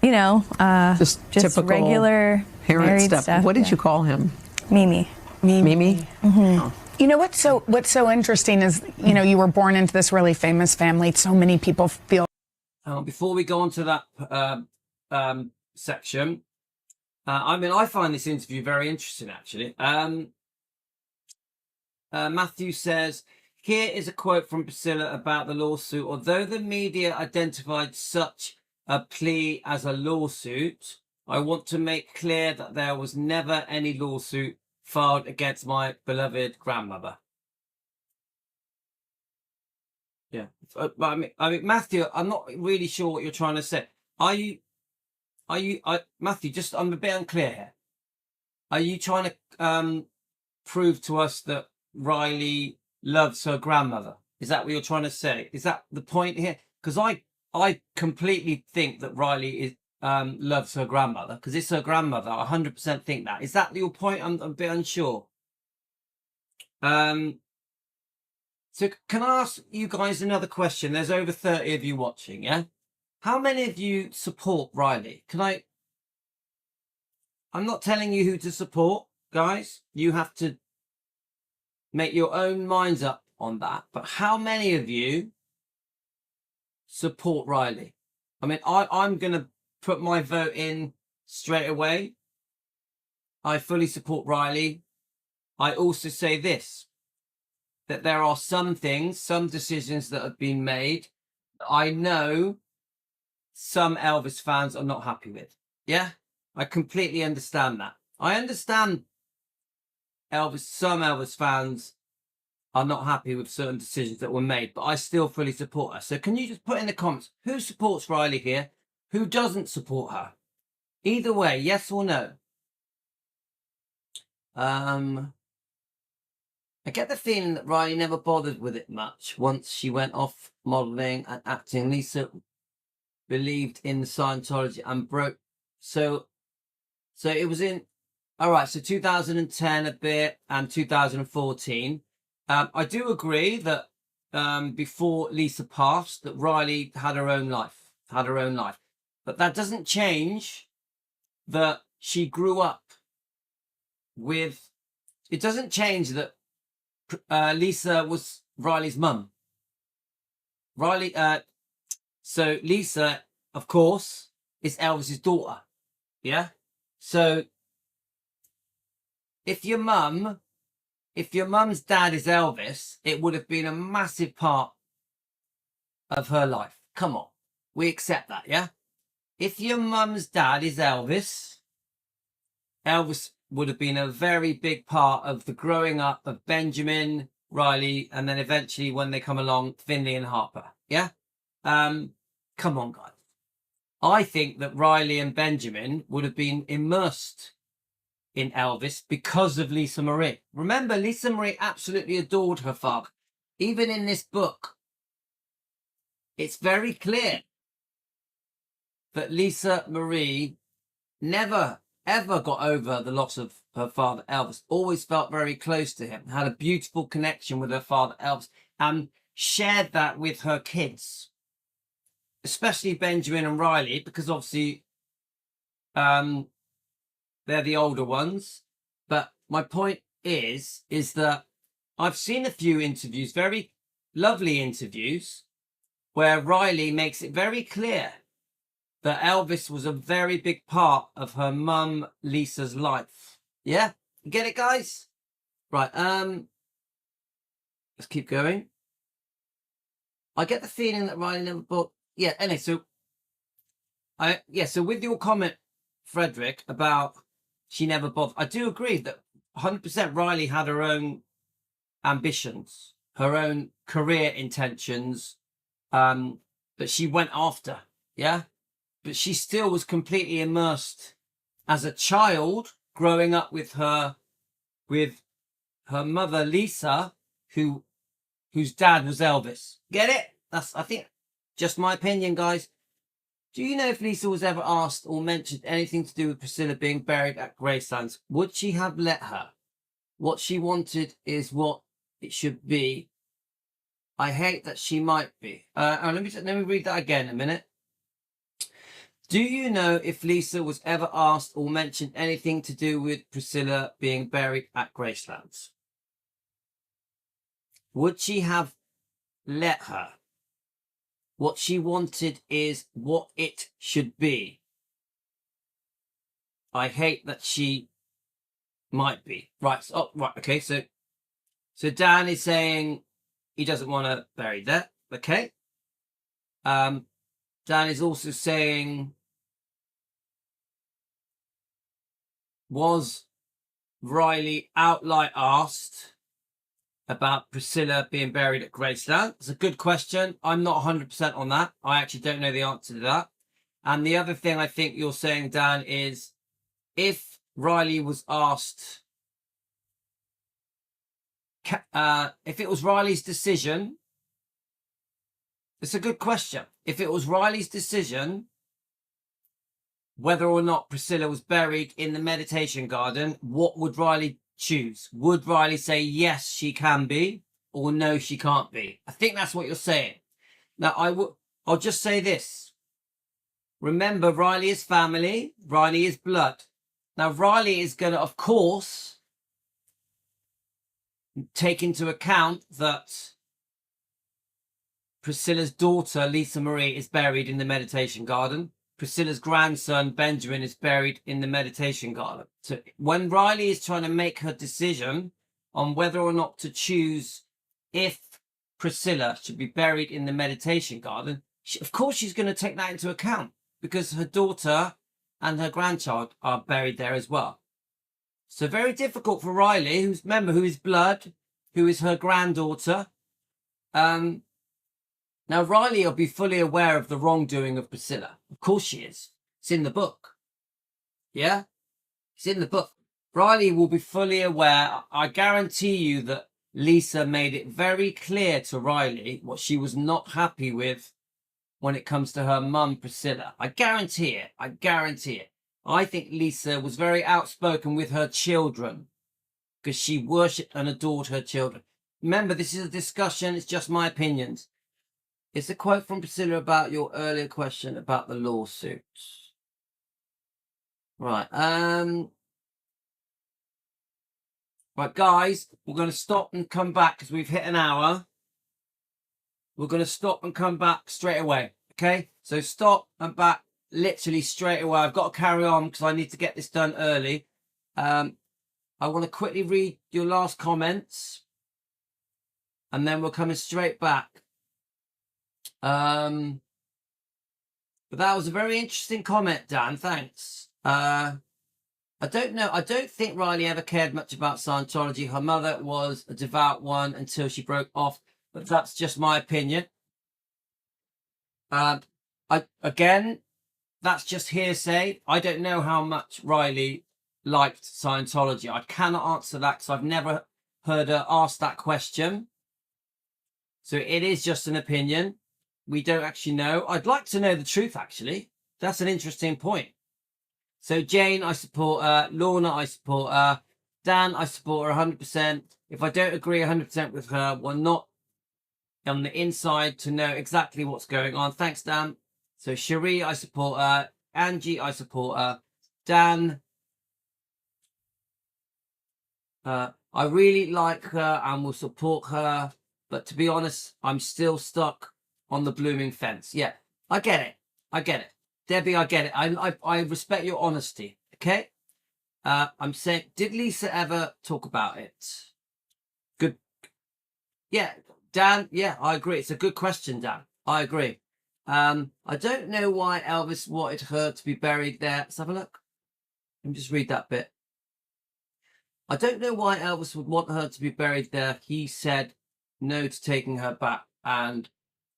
just typical parent regular married stuff. What did you call him? Mimi. Mimi? Mm-hmm. Oh. You know what's so interesting is, you were born into this really famous family. So many people feel. Before we go on to that section, I find this interview very interesting, actually. Matthew says, here is a quote from Priscilla about the lawsuit. Although the media identified such a plea as a lawsuit, I want to make clear that there was never any lawsuit filed against my beloved grandmother. Yeah. I mean, Matthew, I'm not really sure what you're trying to say. Matthew, I'm a bit unclear here. Are you trying to prove to us that Riley loves her grandmother? Is that what you're trying to say? Is that the point here? Because I completely think that Riley loves her grandmother because it's her grandmother. I 100% think that. Is that your point? I'm a bit unsure. So can I ask you guys another question? There's over 30 of you watching, yeah? How many of you support Riley? I'm not telling you who to support, guys. You have to make your own minds up on that. But how many of you support Riley? I mean, I'm going to put my vote in straight away. I fully support Riley. I also say this, that there are some decisions that have been made that I know some Elvis fans are not happy with. Yeah, I completely understand that. I understand some Elvis fans are not happy with certain decisions that were made, but I still fully support her. So can you just put in the comments, who supports Riley here? Who doesn't support her? Either way, yes or no. I get the feeling that Riley never bothered with it much once she went off modelling and acting. Lisa believed in Scientology and broke. So it was in, all right, so 2010 a bit and 2014. I do agree that before Lisa passed, that Riley had her own life. But that doesn't change that she grew up with, it doesn't change that Lisa was Riley's mum. So Lisa, of course, is Elvis's daughter. Yeah? So if your mum's dad is Elvis, it would have been a massive part of her life. Come on. We accept that, yeah? If your mum's dad is Elvis, Elvis would have been a very big part of the growing up of Benjamin, Riley, and then eventually when they come along, Finley and Harper, yeah? Come on, guys. I think that Riley and Benjamin would have been immersed in Elvis because of Lisa Marie. Remember, Lisa Marie absolutely adored her father. Even in this book, it's very clear that Lisa Marie never, ever got over the loss of her father, Elvis. Always felt very close to him, had a beautiful connection with her father, Elvis, and shared that with her kids, especially Benjamin and Riley, because obviously they're the older ones. But my point is that I've seen a few interviews, very lovely interviews, where Riley makes it very clear that Elvis was a very big part of her mum, Lisa's life. Yeah? You get it, guys? Right, let's keep going. I get the feeling that Riley never bought... Yeah, anyway, so with your comment, Frederick, about she never bothered, I do agree that 100% Riley had her own ambitions, her own career intentions, that she went after, yeah? But she still was completely immersed as a child growing up with her mother, Lisa, whose dad was Elvis. Get it? That's, I think, just my opinion, guys. Do you know if Lisa was ever asked or mentioned anything to do with Priscilla being buried at Gracelands? Would she have let her? What she wanted is what it should be. I hate that she might be. Let me read that again a minute. Do you know if Lisa was ever asked or mentioned anything to do with Priscilla being buried at Gracelands? Would she have let her? What she wanted is what it should be. I hate that she might be. Right. Okay. So Dan is saying he doesn't want to bury that. Okay. Dan is also saying, was Riley outright asked about Priscilla being buried at Graceland? It's a good question. I'm not 100% on that. I actually don't know the answer to that. And the other thing I think you're saying, Dan, is if Riley was asked, if it was Riley's decision, it's a good question. If it was Riley's decision whether or not Priscilla was buried in the meditation garden, what would Riley choose? Would Riley say, yes, she can be, or no, she can't be? I think that's what you're saying. Now, I'll just say this. Remember, Riley is family. Riley is blood. Now, Riley is going to, of course, take into account that Priscilla's daughter, Lisa Marie, is buried in the meditation garden. Priscilla's grandson, Benjamin, is buried in the meditation garden. So when Riley is trying to make her decision on whether or not to choose if Priscilla should be buried in the meditation garden, of course she's going to take that into account because her daughter and her grandchild are buried there as well. So very difficult for Riley, who is blood, who is her granddaughter. Now, Riley will be fully aware of the wrongdoing of Priscilla. Of course she is. It's in the book. Yeah? It's in the book. Riley will be fully aware. I guarantee you that Lisa made it very clear to Riley what she was not happy with when it comes to her mum, Priscilla. I guarantee it. I guarantee it. I think Lisa was very outspoken with her children because she worshipped and adored her children. Remember, this is a discussion. It's just my opinions. It's a quote from Priscilla about your earlier question about the lawsuits. Right. Right, guys, we're going to stop and come back because we've hit an hour. We're going to stop and come back straight away. Okay? So stop and back literally straight away. I've got to carry on because I need to get this done early. I want to quickly read your last comments and then we're coming straight back. But that was a very interesting comment, Dan. Thanks. I don't know. I don't think Riley ever cared much about Scientology. Her mother was a devout one until she broke off, but that's just my opinion. Again, that's just hearsay. I don't know how much Riley liked Scientology. I cannot answer that because I've never heard her ask that question. So it is just an opinion. We don't actually know. I'd like to know the truth, actually. That's an interesting point. So Jane, I support her. Lorna, I support her. Dan, I support her 100%. If I don't agree 100% with her, we're not on the inside to know exactly what's going on. Thanks, Dan. So Cherie, I support her. Angie, I support her. Dan, I really like her and will support her. But to be honest, I'm still stuck on the blooming fence. Yeah, I get it. I get it. Debbie, I get it. I respect your honesty. Okay? I'm saying, did Lisa ever talk about it? Good. Yeah, Dan, yeah, I agree. It's a good question, Dan. I agree. I don't know why Elvis wanted her to be buried there. Let's have a look. Let me just read that bit. I don't know why Elvis would want her to be buried there. He said no to taking her back, and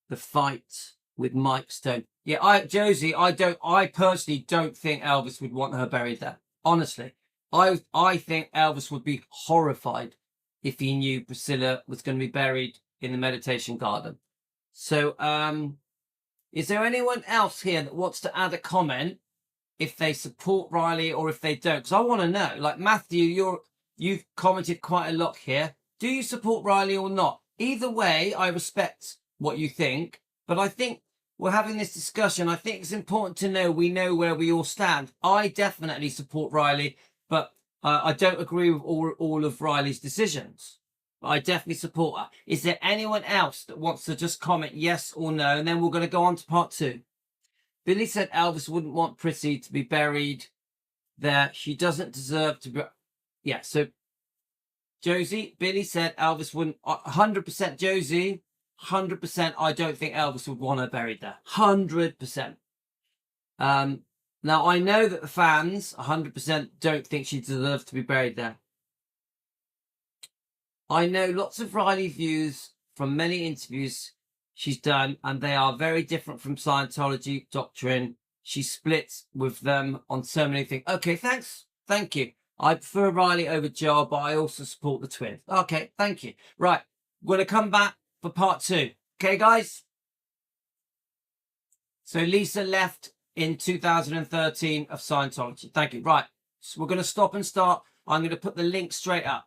the fight with Mike Stone. Yeah, Josie, I personally don't think Elvis would want her buried there. Honestly, I think Elvis would be horrified if he knew Priscilla was going to be buried in the meditation garden. So, is there anyone else here that wants to add a comment if they support Riley or if they don't? Because I want to know. Like Matthew, you've commented quite a lot here. Do you support Riley or not? Either way, I respect what you think, but I think we're having this discussion. I think it's important to know we know where we all stand. I definitely support Riley, but I don't agree with all of Riley's decisions. But I definitely support her. Is there anyone else that wants to just comment yes or no? And then we're going to go on to part 2. Billy said Elvis wouldn't want Prissy to be buried there. She doesn't deserve to be. Yeah, so Josie, Billy said Elvis wouldn't. 100% Josie, 100%. I don't think Elvis would want her buried there. 100%. Now, I know that the fans 100% don't think she deserves to be buried there. I know lots of Riley views from many interviews she's done, and they are very different from Scientology doctrine. She splits with them on so many things. Okay, thanks. Thank you. I prefer Riley over Joel, but I also support the twins. Okay, thank you. Right, we're going to come back for part 2. Okay, guys? So Lisa left in 2013 of Scientology. Thank you. Right, so we're going to stop and start. I'm going to put the link straight up.